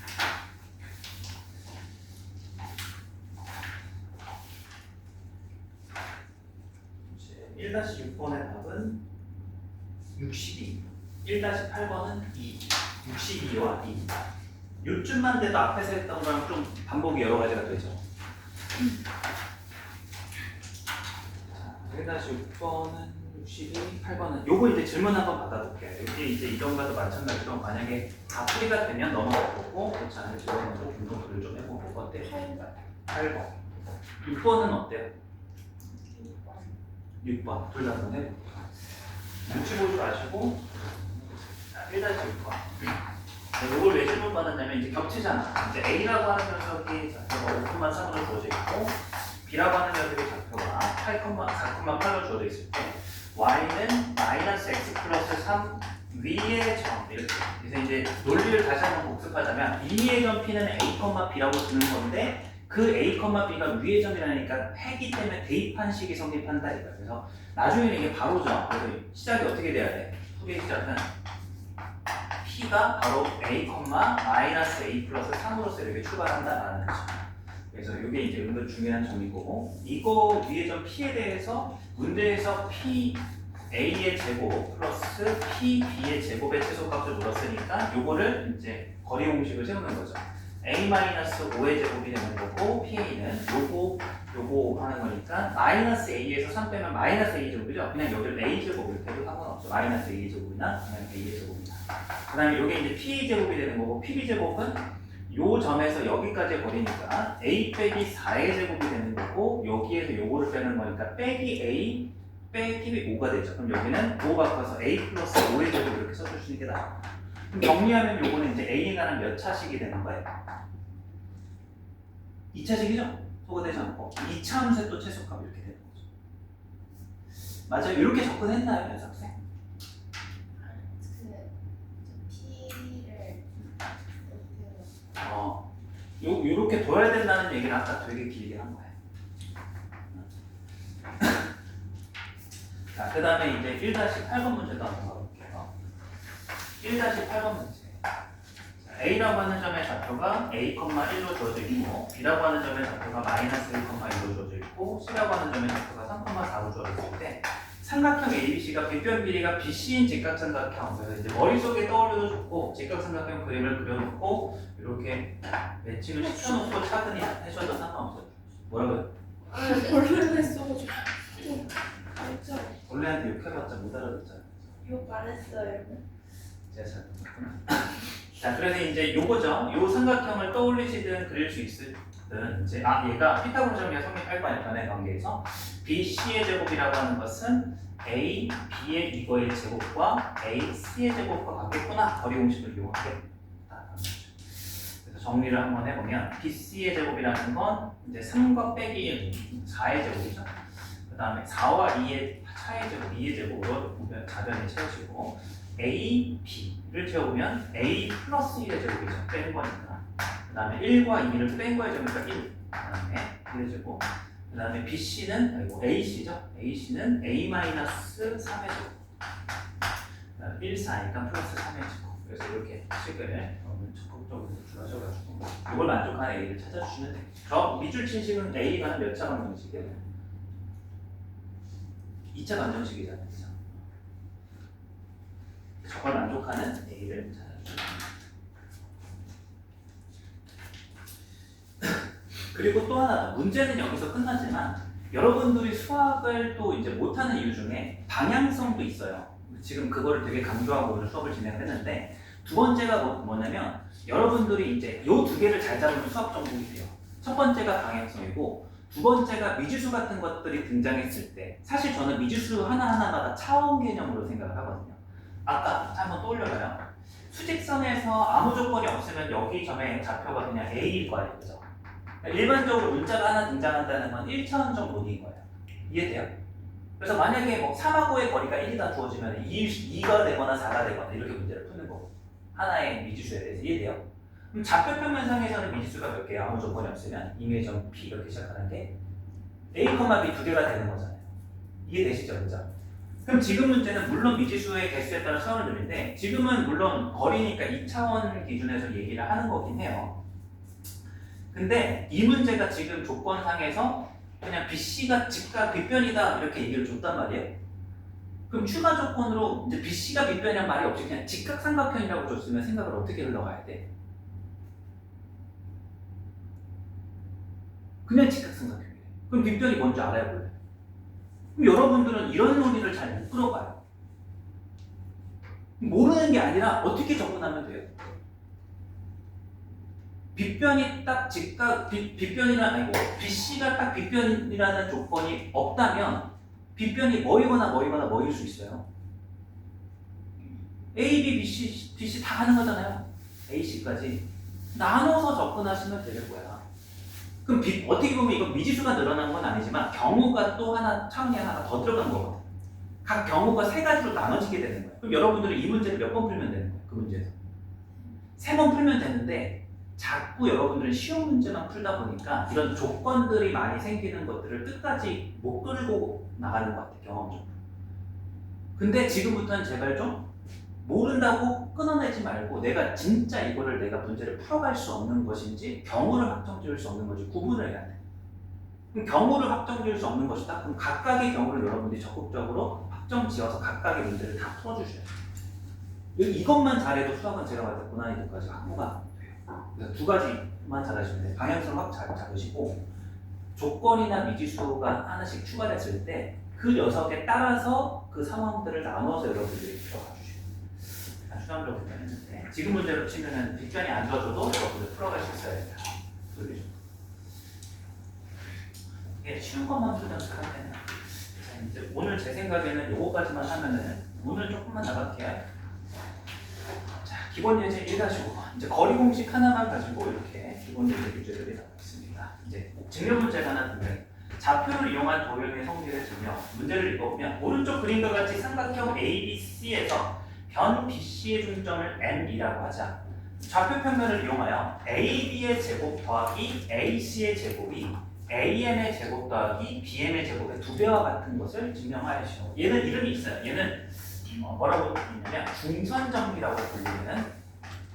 Speaker 1: 1-6번의 답은 62, 1-8번은 2, 62와 2. 요쯤만 돼도 앞에서 했던 거랑 좀 반복이 여러 가지가 되죠. 자, 1-6번은 62, 8번은 요거 이제 질문 한번 받아볼게요. 여기 이제 이전과도 마찬가지로 만약에 다 풀이가 되면 넘어갈 거고 그렇지 않으면 질문으로 분석을 좀 해보고 어때요? 8번. 6번은 어때요? 6번 둘 다 한번 해볼게요. 눈치 보지 마시고 1-6번. 이걸 왜 질문 받았냐면 이제 겹치잖아. 이제 A라고 하는 녀석이 자표가 5,3으로 주어져 있고 B라고 하는 녀석의 자표가 4,8로 주어져 있을 때 Y는 마이너스 X 플러스 3 위의 점 이렇게. 그래서 이제 논리를 다시 한번 복습하자면 위의 점 P는 A, B라고 주는 건데 그 A, B가 위의 점이라니까 패기 때문에 대입한 식이 성립한다 이거야. 그래서 나중에는 이게 바로죠. 그래서 시작이 어떻게 돼야 돼? 소개의 시작은 P가 바로 A, 마이너스 A 플러스 3으로서 이렇게 출발한다라는 거죠. 그래서 이게 이제 은근 중요한 점이고 이거 위의 점 P에 대해서 문제에서 P A의 제곱 플러스 P B의 제곱의 최소값을 물었으니까 요거를 이제 거리 공식을 세우는 거죠. A-5의 제곱이 되는 거고 PA는 요거 하는 거니까 마이너스 A에서 3 빼면 마이너스 A 제곱이죠. 그냥 여기를 A 제곱 이렇게 해도 상관없죠. 마이너스 A 제곱이나 그냥 A의 제곱이나. 그 다음에 요게 이제 PA 제곱이 되는 거고 PB 제곱은 요 점에서 여기까지의 거리니까 A 빼기 4의 제곱이 되는 거고 여기에서 요거를 빼는 거니까 빼기 A 빼기 5가 되죠. 그럼 여기는 5 바꿔서 A 플러스 5의 제곱 이렇게 써주시는 게 나아요. 그럼 정리하면 요거는 이제 A에 관한 몇 차식이 되는 거예요? 2차식이죠? 소거되지 않고 2차 함수의 또 최소값 이렇게 되는 거죠. 맞아요? 이렇게 접근했나요, 연습생? 요렇게 둬야 된다는 얘기를 아까 되게 길게 한 거예요. 자, 그 다음에 이제 1-8번 문제도 한번 가볼게요. 1-8번 문제. A라고 하는 점의 좌표가 A,1로 주어져 있고 B라고 하는 점의 좌표가 마이너스 1,1로 주어져 있고 C라고 하는 점의 좌표가 3,4로 주어져 있을 때 삼각형 ABC가 빗변 길이가 BC인 직각삼각형. 그래서 이제 머릿속에 떠올려도 좋고 직각삼각형 그림을 그려놓고 이렇게 매칭을 시켜놓고 차근히 해줘도 상관없어요. 뭐라고요?
Speaker 2: 원래 써가지고 알죠?
Speaker 1: 원래한테 욕해봤자 못 알아듣잖아요.
Speaker 2: 욕 안 했어요.
Speaker 1: 제가 잘 못했구나. 자, 그래서 이제 요거죠. 요 삼각형을 떠올리시든 그릴 수 있으든 이제 얘가 피타고라스 정리가 성립할 거 아니에요. 변의 관계에서 BC의 제곱이라고 하는 것은 A, B의 이거의 제곱과 A, C의 제곱과 같겠구나. 거리 공식을 이용하겠다. 그래서 정리를 한번 해보면 BC의 제곱이라는 건 이제 3과 빼기 4의 제곱이죠. 그 다음에 4와 2의 차의 제곱, 2의 제곱으로 보면 자변이 채워지고 A, B를 채워보면 A 플러스 1의 제곱이죠. 뺀 거니까. 그 다음에 1과 2를 뺀 거의 제곱이니까 1. 그 다음에 1의 제곱. 그 다음에 BC는, AC죠. AC는 A 마이너스 3의 제곱. 그 다음에 1, 4니까 플러스 3의 제곱. 그래서 이렇게 식을 적극적으로 줄여가지고 이걸 만족하는 A를 찾아주시면 돼요. 저 밑줄 친 식은 A가 몇 차 방정식이에요? 2차 방정식이잖아요. 그죠? 저걸 만족하는 A를 찾아주시면 그리고 또 하나, 문제는 여기서 끝나지만 여러분들이 수학을 또 이제 못하는 이유 중에 방향성도 있어요. 지금 그거를 되게 강조하고 오늘 수업을 진행을 했는데 두 번째가 뭐냐면 여러분들이 이제 요 두 개를 잘 잡으면 수학 전공이 돼요. 첫 번째가 방향성이고 두 번째가 미지수 같은 것들이 등장했을 때 사실 저는 미지수 하나하나마다 차원 개념으로 생각을 하거든요. 아까 한번 떠올려봐요. 수직선에서 아무 조건이 없으면 여기 점의 좌표가 그냥 A일 거예요. 그죠? 일반적으로 문자가 하나 등장한다는 건 1차원적 논리인 거예요. 이해돼요? 그래서 만약에 뭐 3하고의 거리가 1이다 주어지면 2가 되거나 4가 되거나 이렇게 문제를 푸는 거고 하나의 미지수에 대해서 이해돼요? 그럼 좌표 평면상에서는 미지수가 몇 개예요? 아무 조건이 없으면 이미점 P 이렇게 시작하는 게 A, B 두 개가 되는 거잖아요. 이해되시죠? 그죠? 그럼 지금 문제는 물론 미지수의 개수에 따라 수학을 드는데 지금은 물론 거리니까 2차원 기준에서 얘기를 하는 거긴 해요. 근데 이 문제가 지금 조건상에서 그냥 BC가 직각 빗변이다 이렇게 얘기를 줬단 말이에요. 그럼 추가 조건으로 이제 BC가 빗변이란 말이 없이 그냥 직각삼각형이라고 줬으면 생각을 어떻게 흘러가야 돼? 그냥 직각삼각형이래. 그럼 빗변이 뭔지 알아야 볼래? 그럼 여러분들은 이런 논리를 잘 못 풀어봐요. 모르는 게 아니라 어떻게 접근하면 돼요? 빗변이 딱 직각, 빗변이라는 아니고 BC가 딱 빗변이라는 조건이 없다면 빗변이 뭐이거나 뭐이거나 뭐일 수 있어요. A, B, BC 다 가는 거잖아요. AC까지. 나눠서 접근하시면 되는 거야. 그럼 어떻게 보면 이건 미지수가 늘어난 건 아니지만 경우가 또 하나, 차원이 하나 더 들어간 거거든. 각 경우가 세 가지로 나눠지게 되는 거예요. 그럼 여러분들은 이 문제를 몇 번 풀면 되는 거예요? 그 문제에서. 3번 풀면 되는데 자꾸 여러분들은 쉬운 문제만 풀다 보니까 이런 조건들이 많이 생기는 것들을 끝까지 못 끌고 나가는 것 같아요. 경험적으로. 근데 지금부터는 제발 좀 모른다고 끊어내지 말고 내가 진짜 이거를 내가 문제를 풀어갈 수 없는 것인지 경우를 확정 지을 수 없는 것인지 구분을 해야 돼. 그럼 경우를 확정 지을 수 없는 것이다? 그럼 각각의 경우를 여러분들이 적극적으로 확정 지어서 각각의 문제를 다 풀어주셔야 돼요. 이것만 잘해도 수학은 제가 봤을 때 고난이도까지 확보가 돼요. 그래서 두 가지만 잘하시면 돼요. 방향성을 확 잡으시고 조건이나 미지수가 하나씩 추가됐을 때 그 녀석에 따라서 그 상황들을 나눠서 여러분들이 풀어가 주시고 추상적으로 했는데 지금 문제로 치면은 빗변이 안 좋아져도 여러분들 풀어갈 수 있어야 돼요. 그렇죠. 이게 쉬운 것만 풀면 생각되는. 이제 오늘 제 생각에는 요거까지만 하면은 오늘 조금만 나갈게요. 자, 기본 예제 1-5 이제 거리 공식 하나만 가지고 이렇게 기본 예제 문제들이 나와 있습니다. 이제 증명 문제가 하나 등장해요. 좌표를 이용한 도형의 성질을 증명. 문제를 읽어보면 오른쪽 그림과 같이 삼각형 ABC에서 변 BC의 중점을 M이라고 하자. 좌표 평면을 이용하여 AB의 제곱 더하기 AC의 제곱이 AM의 제곱 더하기 BM의 제곱의 2배와 같은 것을 증명하시오. 얘는 이름이 있어요. 얘는 뭐라고 부르냐면 중선정리라고 불리는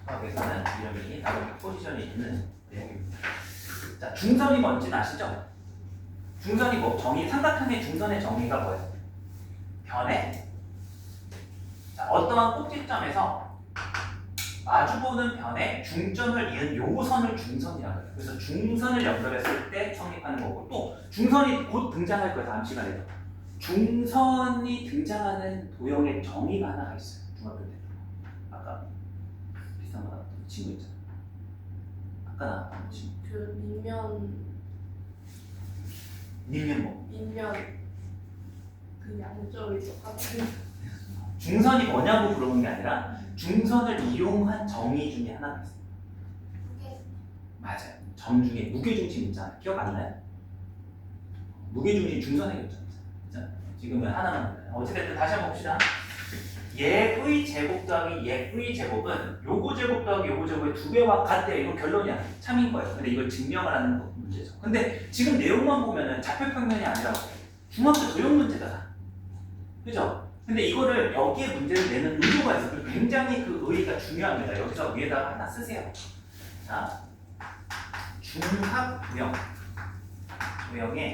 Speaker 1: 수학에서는 이름이 나름 포지션이 있는 내용입니다. 자, 중선이 뭔지는 아시죠? 중선이 뭐 정의, 삼각형의 중선의 정의가 뭐예요? 변에 자, 어떠한 꼭지점에서 마주보는 변에 중점을 이은 요선을 중선이라고 해요. 그래서 중선을 연결했을 때 성립하는 거고 또 중선이 곧 등장할 거예요. 다음 시간에도. 중선이 등장하는 도형의 정의가 하나가 있어요. 중학교 때. 아까 비슷한 거 나왔던 친구 있잖아. 아까 나왔던 친구.
Speaker 2: 그 밑면
Speaker 1: 뭐?
Speaker 2: 밑면 그 양쪽이 똑같은.
Speaker 1: 중선이 뭐냐고 물어본 게 아니라 중선을 이용한 정의 중에 하나가 있어요. 맞아요. 점 중에 무게중심 있잖아요. 기억 안 나요? 무게중심 중선의 교점. 지금은 하나만 나요. 어찌됐든 다시 한번 봅시다. 얘의 제곱 더하기 얘의 제곱은 요거 제곱 더하기 요거 제곱의 2배와 같대요. 이건 결론이야. 참인 거예요. 근데 이걸 증명을 하는 문제죠. 근데 지금 내용만 보면은 좌표 평면이 아니라 중학교 도형 문제잖아. 그죠? 근데 이거를 여기에 문제를 내는 의도가 있어요. 굉장히 그 의의가 중요합니다. 여기서 위에다가 하나 쓰세요. 자, 중학 도형의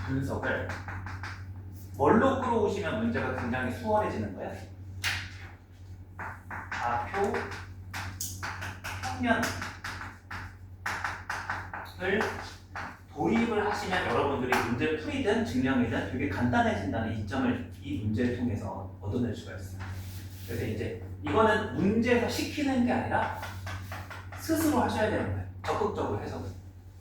Speaker 1: 분석을 뭘로 끌어오시면 문제가 굉장히 수월해지는 거야? 좌표 평면을 도입을 하시면 여러분들이 문제를 풀이든 증명이든 되게 간단해진다는 이점을 이 문제를 통해서 얻어낼 수가 있어요. 그래서 이제 이거는 문제에서 시키는 게 아니라 스스로 하셔야 되는 거예요. 적극적으로 해석을.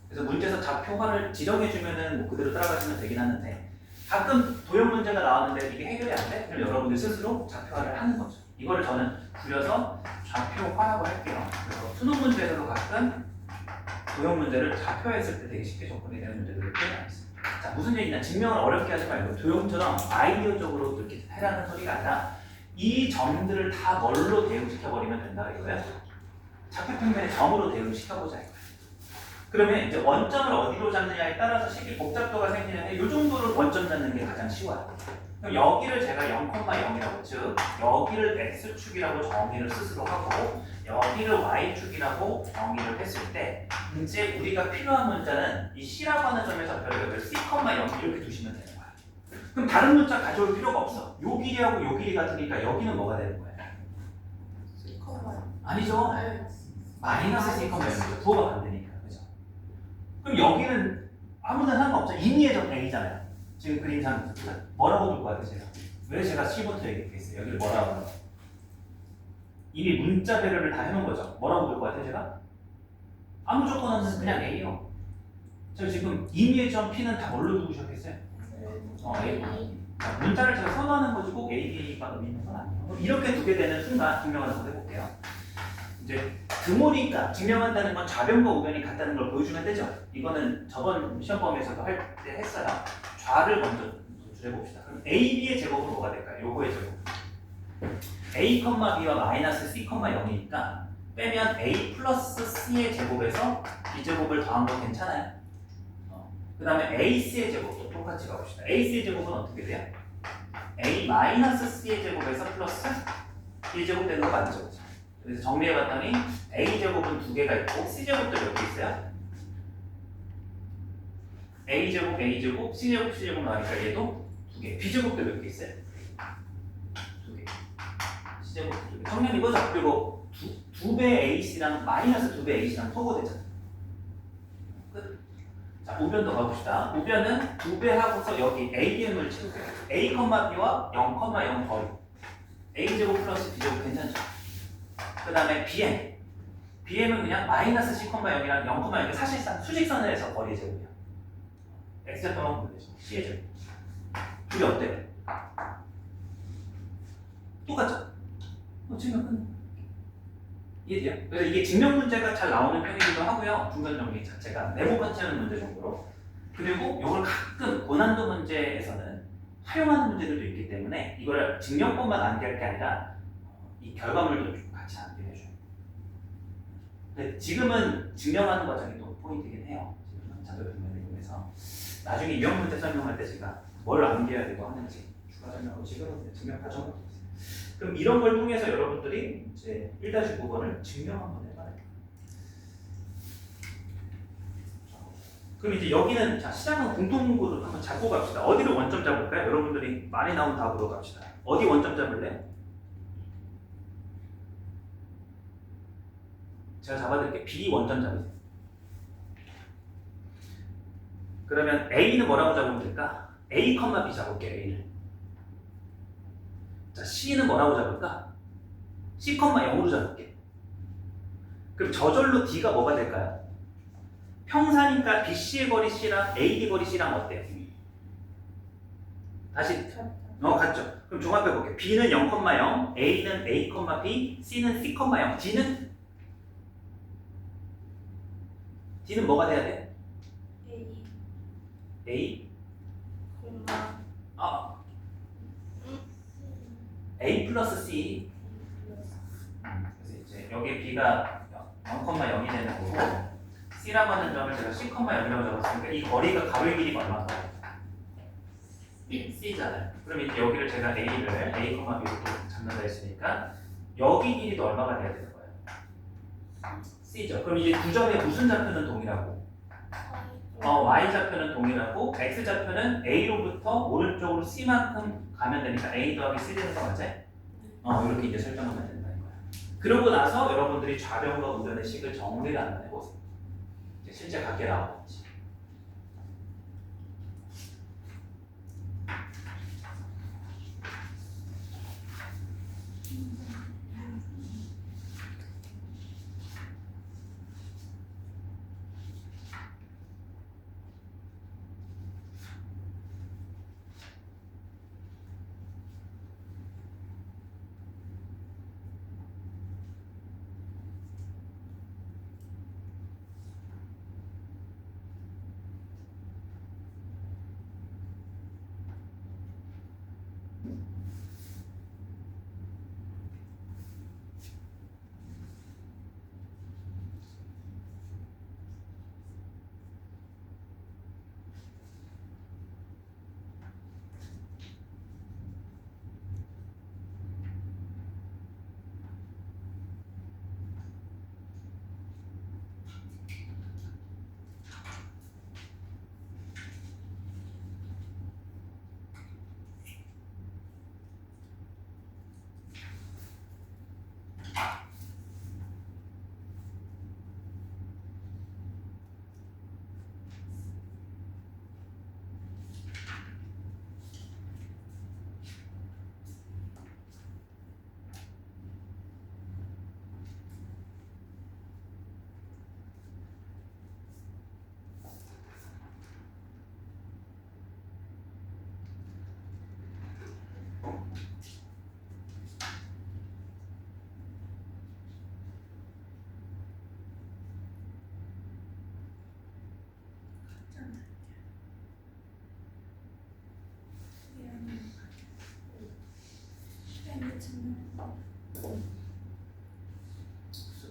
Speaker 1: 그래서 문제에서 좌표화를 지정해주면은 뭐 그대로 따라가시면 되긴 하는데 가끔 도형 문제가 나왔는데 이게 해결이 안 돼? 그럼 여러분들 스스로 좌표화를 하는 거죠. 이거를 저는 줄여서 좌표화라고 할게요. 그래서 수능 문제에서도 가끔 도형 문제를 좌표했을 때 되게 쉽게 접근이 되는 문제들을 표현하겠습니다. 자, 무슨 얘기냐? 증명을 어렵게 하지 말고 도형처럼 아이디어적으로 이렇게 해라는 소리가 아니라 이 점들을 다 뭘로 대응시켜버리면 된다 이거예요. 좌표 평면의 점으로 대응시켜보자 이거예요. 그러면 이제 원점을 어디로 잡느냐에 따라서 식이 복잡도가 생기는데 이 정도를 원점 잡는 게 가장 쉬워요. 그럼 여기를 제가 0,0이라고 즉 여기를 x축이라고 정의를 스스로 하고 여기를 y축이라고 정의를 했을 때 이제 우리가 필요한 문자는 이 c라고 하는 점의 좌표를 c, 0 이렇게 두시면 되는 거야. 그럼 다른 문자 가져올 필요가 없어. 요 길이하고 요 길이 같으니까 여기는 뭐가 되는 거야? 아니죠. 마이너스 c, 0이죠. 부호가 반대니까. 그죠? 그럼 여기는 아무나 상관없죠. 임의의 점 a잖아요. 지금 그림상 뭐라고 둘 것 같아요, 제가? 왜 제가 C부터 얘기했어요? 여기를 뭐라고 하는 거예요? 이미 문자 배열을 다 해놓은 거죠. 뭐라고 둘 것 같아요, 제가? 아무 조건 없는 그냥 A요. 저 지금 임의의 점 P는 다 뭘로 두고 시작했어요? A. 자, 문자를 제가 선호하는 거지 꼭 A, B가 의미 있는 건 아니에요. 그럼 이렇게 두게 되는 순간 증명을 한번 해볼게요. 이제 드모니까 증명한다는 건 좌변과 우변이 같다는 걸 보여주면 되죠. 이거는 저번 시험 범위에서도 할 때 했어요. 좌를 먼저 도출해봅시다. 그럼 A, B의 제곱은 뭐가 될까요? 요거의 제곱. A, B와 마이너스 C, 0이니까 빼면 A 플러스 C의 제곱에서 B 제곱을 더한 거 괜찮아요? 그 다음에 AC의 제곱도 똑같이 가봅시다. AC의 제곱은 어떻게 돼요? A 마이너스 C의 제곱에서 플러스 B 제곱 되는 거 맞죠? 그래서 정리해봤더니 A 제곱은 두 개가 있고 C 제곱도 몇 개 있어요? A 제곱, A 제곱, C 제곱, C 제곱 나니까 얘도 두 개. B 제곱도 몇 개 있어요? 두 개. C 제곱 두 개. 정리는 이거죠. 그리고 두 배 AC랑 마이너스 두 배 AC랑 소거되잖아. 끝. 자, 우변도 가봅시다. 우변은 두 배 하고서 여기 ABM을 채우세요. A, B와 0,0 거리. A 제곱 플러스 B 제곱 괜찮죠? 그 다음에 BM. BM은 그냥 마이너스 C, 0이랑 0,0 사실상 수직선을 해서 거리의 제곱이야. X좌표만 보면 되죠. C의 제곱. 둘이 어때요? 똑같죠? 증명 끝. 이해돼요? 그래서 이게 증명 문제가 잘 나오는 편이기도 하고요. 중간 정리 자체가 네모 같이 하는 문제 정도로. 그리고 이걸 가끔 고난도 문제에서는 활용하는 문제들도 있기 때문에 이걸 증명법만 암기할 게 아니라 이 결과물도 좀 같이 암기해줘요. 근데 지금은 증명하는 과정이 또 포인트이긴 해요. 지금은 자료 변면을 이용해서 나중에 유형 문제 설명할 때 제가 뭘 암기해야 되고 하는지 추가 설명하고 지금은 증명 과정을 보세요. 그럼 이런 걸 통해서 여러분들이 이제 1-9번을 증명 한번 해봐요. 그럼 이제 여기는 자 시작은 공통구를 한번 잡고 갑시다. 어디를 원점 잡을까요? 여러분들이 많이 나온 답으로 갑시다. 어디 원점 잡을래요? 제가 잡아드릴게요. B 원점 잡으세요. 그러면 A는 뭐라고 잡으면 될까? A, B 잡을게요. A를. 자, C는 뭐라고 잡을까? C, 0으로 잡을게. 그럼 저절로 D가 뭐가 될까요? 평사니까 BC의 거리 C랑 AD 거리 C랑 어때요? 다시 같죠? 그럼 종합해 볼게요. B는 0,0, A는 A, B, C는 C, 0. D는 뭐가 돼야 돼? A? A 플러스 C. 그래서 이제 여기 B가 0,0이 되는 거고 C라고 하는 점을 제가 C, 0이라고 적었으니까 이 거리가 가로의 길이가 얼마나 돼요? C잖아요. 그럼 이제 여기를 제가 A를 A, B로 잡는다 했으니까 여기 길이도 얼마가 돼야 되는 거예요? C죠. 그럼 이제 두 점의 무슨 좌표는 동일하고? Y좌표는 동일하고 X좌표는 A로부터 오른쪽으로 C만큼 가면 되니까 A 더하기 C 되는 거 맞아요? 이렇게 이제 설정하면 된다는 거야. 그러고 나서 여러분들이 좌변과 우변의 식을 정리를 한번 해보세요. 이제 실제 각계 나오는지.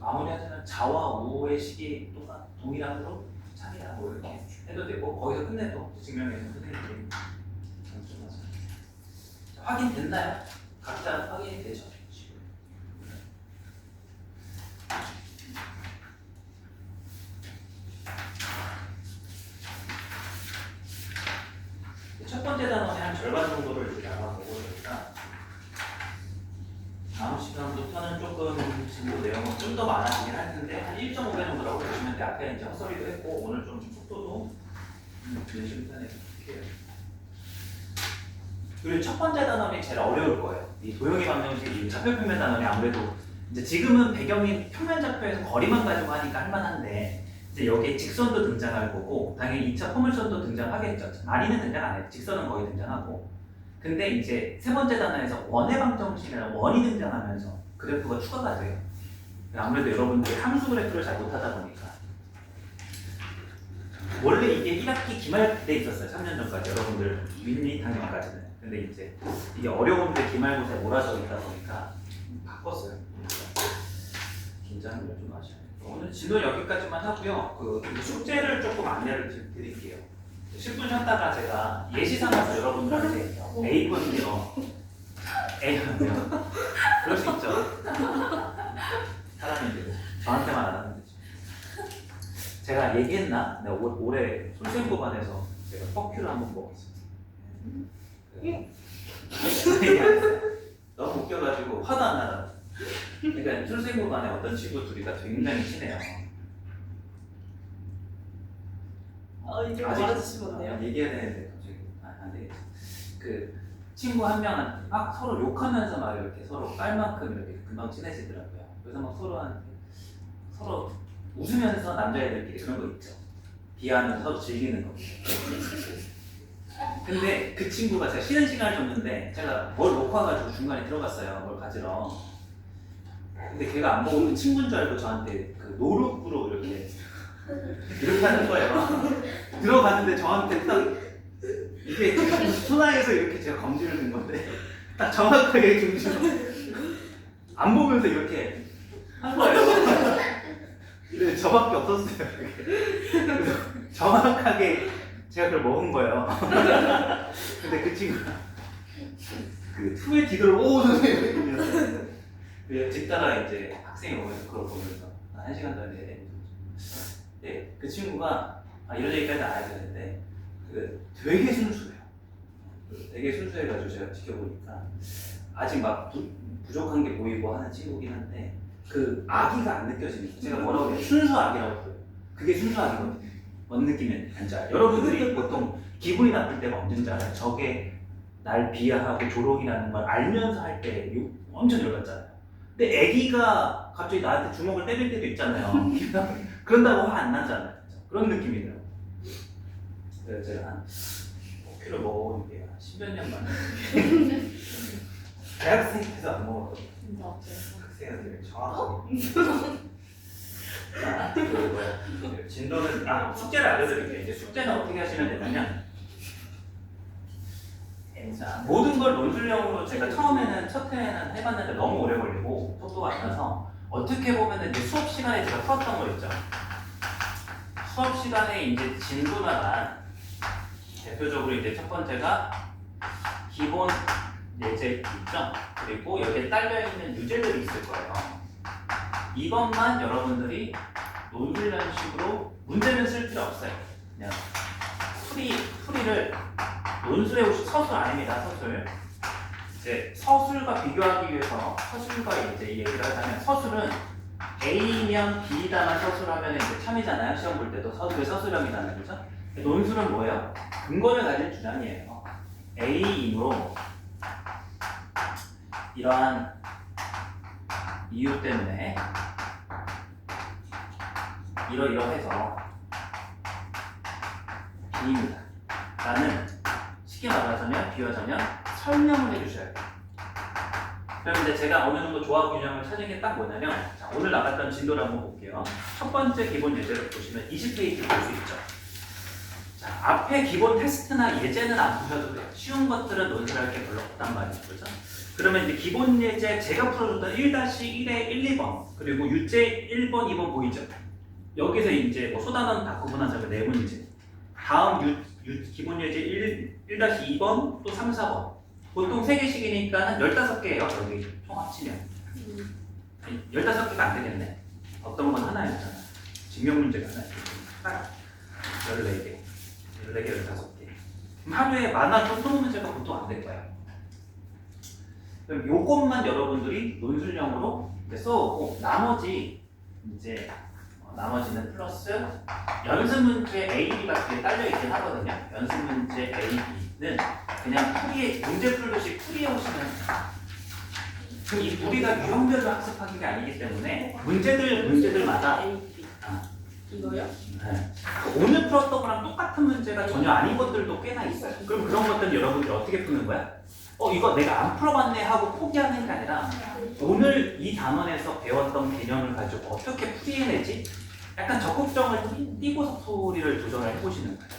Speaker 1: 마무리하자면 자와 우의 식이 동일하므로 참이다 뭐 이렇게 해도 되고 거기서 끝내도 증명해서 선생님들이 확인됐나요? 각자 확인이 되죠? 지금. 첫 번째 단원의 한 절반 정도를 이렇게 나눠보고 있으니까 다음 시간부터는 조금 진도 내용은 좀 더 많아지긴 할 텐데 한 1.5배 정도라고 보시면 돼. 앞에 이제 헛소리도 했고 오늘 좀 속도도 열심히 편해서 해요. 그리고 첫 번째 단원이 제일 어려울 거예요. 이 도형의 방정식, 이 좌표평면 단원이 아무래도 이제 지금은 배경이 평면 좌표에서 거리만 가지고 하니까 할만한데 이제 여기에 직선도 등장할 거고 당연히 2차 포물선도 등장하겠죠. 많이는 등장 안 해요. 직선은 거의 등장하고. 근데 이제 세 번째 단원에서 원의 방정식이라는 원이 등장하면서 그래프가 추가가 돼요. 아무래도 여러분들이 함수 그래프를 잘 못하다 보니까 원래 이게 1학기 기말 때 있었어요. 3년 전까지 여러분들 윈리 단원까지는. 근데 이제 이게 어려운데 기말고사에 몰아서 있다 보니까 바꿨어요. 긴장을 좀 하셔야 돼요. 오늘 진도 여기까지만 하고요. 그 숙제를 조금 안내를 드릴게요. 10분 쉬었다가 제가 예시 삼아서 여러분들한테 A번이요. A번이요. 그럴 수 있죠. 사람인데 저한테만 안 하는 거죠. 제가 얘기했나? 내가 올해 솔생고반에서 제가 퍼큐를 한번 먹었어요. 너무 웃겨가지고 화도 안 나다. 그러니까 솔생고반에 어떤 친구 둘이가 굉장히 친해요.
Speaker 2: 이제 말해주시면 돼요?
Speaker 1: 얘기해야 되는데 갑자기 안 되겠지. 그 친구 한 명한테 막 서로 욕하면서 막 이렇게 서로 깔만큼 이렇게 금방 친해지더라고요. 그래서 막 서로 웃으면서 남자애들끼리 그런 거 있죠. 비하면서 서로 즐기는 거. 근데 그 친구가 제가 쉬는 시간을 줬는데 제가 뭘 놓고 와가지고 중간에 들어갔어요. 뭘 가지러. 근데 걔가 안 보고 그 친구인 줄 알고 저한테 그 노룩으로 이렇게 하는 거예요. 들어갔는데 저한테 딱 이게 손아에서 이렇게 제가 검지를 든 건데 딱 정확하게 중심으로 안 보면서 이렇게 한 거예요. 근데 저밖에 없었어요. 그래서 정확하게 제가 그걸 먹은 거예요. 근데 그 친구가 그 후에 뒤돌아 오 선생님 뒤따라 이제 학생이 오면서 그걸 보면서 1시간 전에 네, 그 친구가 이런 얘기까지 안 해야 되는데 되게 순수해요. 되게 순수해가지고 제가 지켜보니까 아직 막 부족한 게 보이고 하는 친구긴 한데 그 아기가 안 느껴집니다. 제가 뭐라고 해요? 순수 아기라고 해요. 그게 순수 아기거든요. 뭔 느낌인지 알죠? 여러분들이 보통 기분이 나쁠 때가 언제인지 알아요? 저게 날 비하하고 조롱이라는 걸 알면서 할 때 엄청 열받잖아요. 근데 아기가 갑자기 나한테 주먹을 때릴 때도 있잖아요. 그런다고 화 안 나잖아요. 그런 느낌이더라고요. 그래서 제가 한 5kg 먹어본 게 10몇 년 만에 대학생 때도 안 먹었거든요.
Speaker 2: 진짜 없어요.
Speaker 1: 학생들 정확하게. 자, 그리고 진도는 숙제를 알려드릴게요. 이제 숙제는 어떻게 하시면 되냐면 자, 모든 걸 논술형으로 제가 처음에는 첫 회에는 해봤는데 너무 오래 걸리고 속도가 안 나서 어떻게 보면 이제 수업 시간에 제가 풀었던 거 있죠. 수업 시간에 이제 진도나간 대표적으로 이제 첫 번째가 기본 예제 있죠. 그리고 여기에 딸려 있는 유제들이 있을 거예요. 이것만 여러분들이 논술형식으로 문제는 쓸 필요 없어요. 그냥 풀이를 논술에 혹시 서술 아닙니다. 서술. 이제 서술과 비교하기 위해서 서술과 이제 얘기를 하자면 서술은 A면 B다만 서술하면 이제 참이잖아요. 시험 볼 때도 서술의 서술형이잖아요. 그죠? 논술은 뭐예요? 근거를 가진 주장이에요. A이므로 이러한 이유 때문에 이러이러해서 B입니다. 라는 쉽게 말하자면 비유하자면 설명을 해주셔야 돼요. 그럼 이제 제가 어느 정도 조합 균형을 찾은 게 딱 뭐냐면 자, 오늘 나갔던 진도를 한번 볼게요. 첫 번째 기본 예제를 보시면 20페이지 볼 수 있죠. 자, 앞에 기본 테스트나 예제는 안 보셔도 돼요. 쉬운 것들은 논술할 게 별로 없단 말이죠. 그죠? 그러면 이제 기본 예제 제가 풀어줬던 1-1의 1, 2번 그리고 유제 1번, 2번 보이죠? 여기서 이제 뭐 소단원 다 구분하자면 네 문제. 다음 기본 예제 1-2번 또 3, 4번. 보통 3개씩이니까 한 15개예요. 여기 총 합치면. 15개가 안 되겠네. 어떤 건 하나였잖아. 증명 문제가 하나. 14개. 14개, 15개. 그럼 하루에 많아도 20문제가 보통 안 될 거예요. 그럼 요것만 여러분들이 논술형으로 이제 써오고 나머지는 플러스 연습 문제 A, B가 뒤에 딸려 있긴 하거든요. 연습 문제 A, B는 그냥 문제 풀듯이 풀이해 오시면 그럼 이 우리가 유형별로 학습하는 게 아니기 때문에 문제들마다
Speaker 2: A, B. 이거요?
Speaker 1: 네. 오늘 풀었던 거랑 똑같은 문제가 전혀 아닌 것들도 꽤나 있어요. 그럼 그런 것들은 여러분들이 어떻게 푸는 거야? 이거 내가 안 풀어봤네 하고 포기하는 게 아니라 오늘 이 단원에서 배웠던 개념을 가지고 어떻게 풀이해내지? 약간 적극성을 띄고서 풀이를 도전을 해보시는 거예요.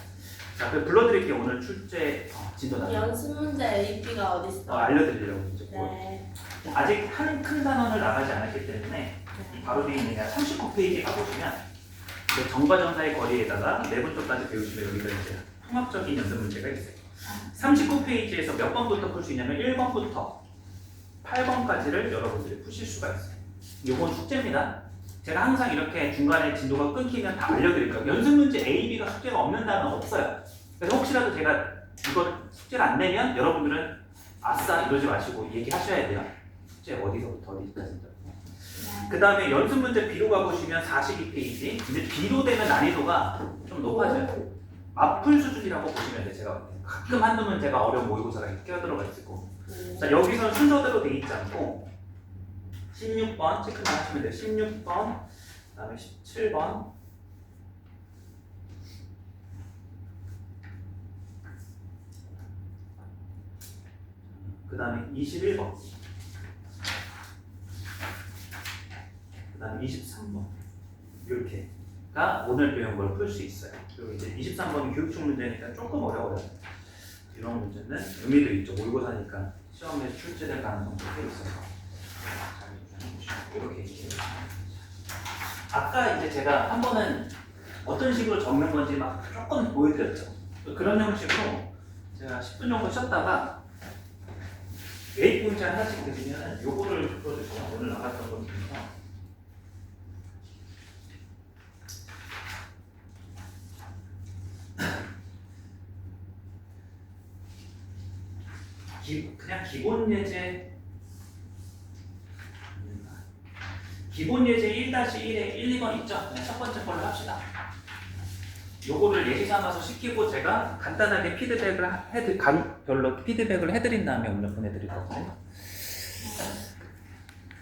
Speaker 1: 자, 그럼 불러드릴게요. 오늘 출제 진도 단원.
Speaker 2: 연습 문제 A, B가 어디 있어?
Speaker 1: 알려드리려고 이제
Speaker 2: 네.
Speaker 1: 아직 큰 단원을 나가지 않았기 때문에 바로 뒤에 있는 39페이지 가보시면 정과정사의 거리에다가 내분 쪽까지 배우시면 여기가 이제 통합적인 연습 문제가 있어요. 39페이지에서 몇 번부터 풀 수 있냐면 1번부터 8번까지를 여러분들이 푸실 수가 있어요. 요건 숙제입니다. 제가 항상 이렇게 중간에 진도가 끊기면 다 알려드릴 거예요. 연습 문제 A, B가 숙제가 없는 단어는 없어요. 그래서 혹시라도 제가 이거 숙제를 안 내면 여러분들은 아싸 이러지 마시고 얘기하셔야 돼요. 숙제 어디서부터 어디까지인지. 그 다음에 연습 문제 B로 가보시면 42페이지. 근데 B로 되면 난이도가 좀 높아져요. 맞풀 수준이라고 보시면 돼요. 제가 가끔 한두 문제가 어려운 모의고사가 끼어 들어가 있고. 자, 여기서는 순서대로 돼 있지 않고 16번 체크만 하시면 돼요. 16번, 그 다음에 17번, 그 다음에 21번, 그 다음에 23번 이렇게가 오늘 배운 걸 풀 수 있어요. 그리고 이제 23번은 교육충 문제니까 조금 어려워요. 이런 문제는 의미도 있죠. 모의고사니까 시험에 출제될 가능성도 꽤 있어서 이렇게 얘기해요. 아까 이제 제가 한 번은 어떤 식으로 적는 건지 막 조금 보여드렸죠. 그런 형식으로 제가 10분 정도 쉬었다가 A 포인트 하나씩 드리면 요거를 풀어주시면 오늘 나갔던 것 중에서 그냥 기본 예제 1-1에 1, 2번 있죠? 그냥 첫 번째 걸로 합시다. 요거를 예시 삼아서 시키고 제가 간단하게 피드백을 해드린 다음에 오늘 보내드릴 거거든요.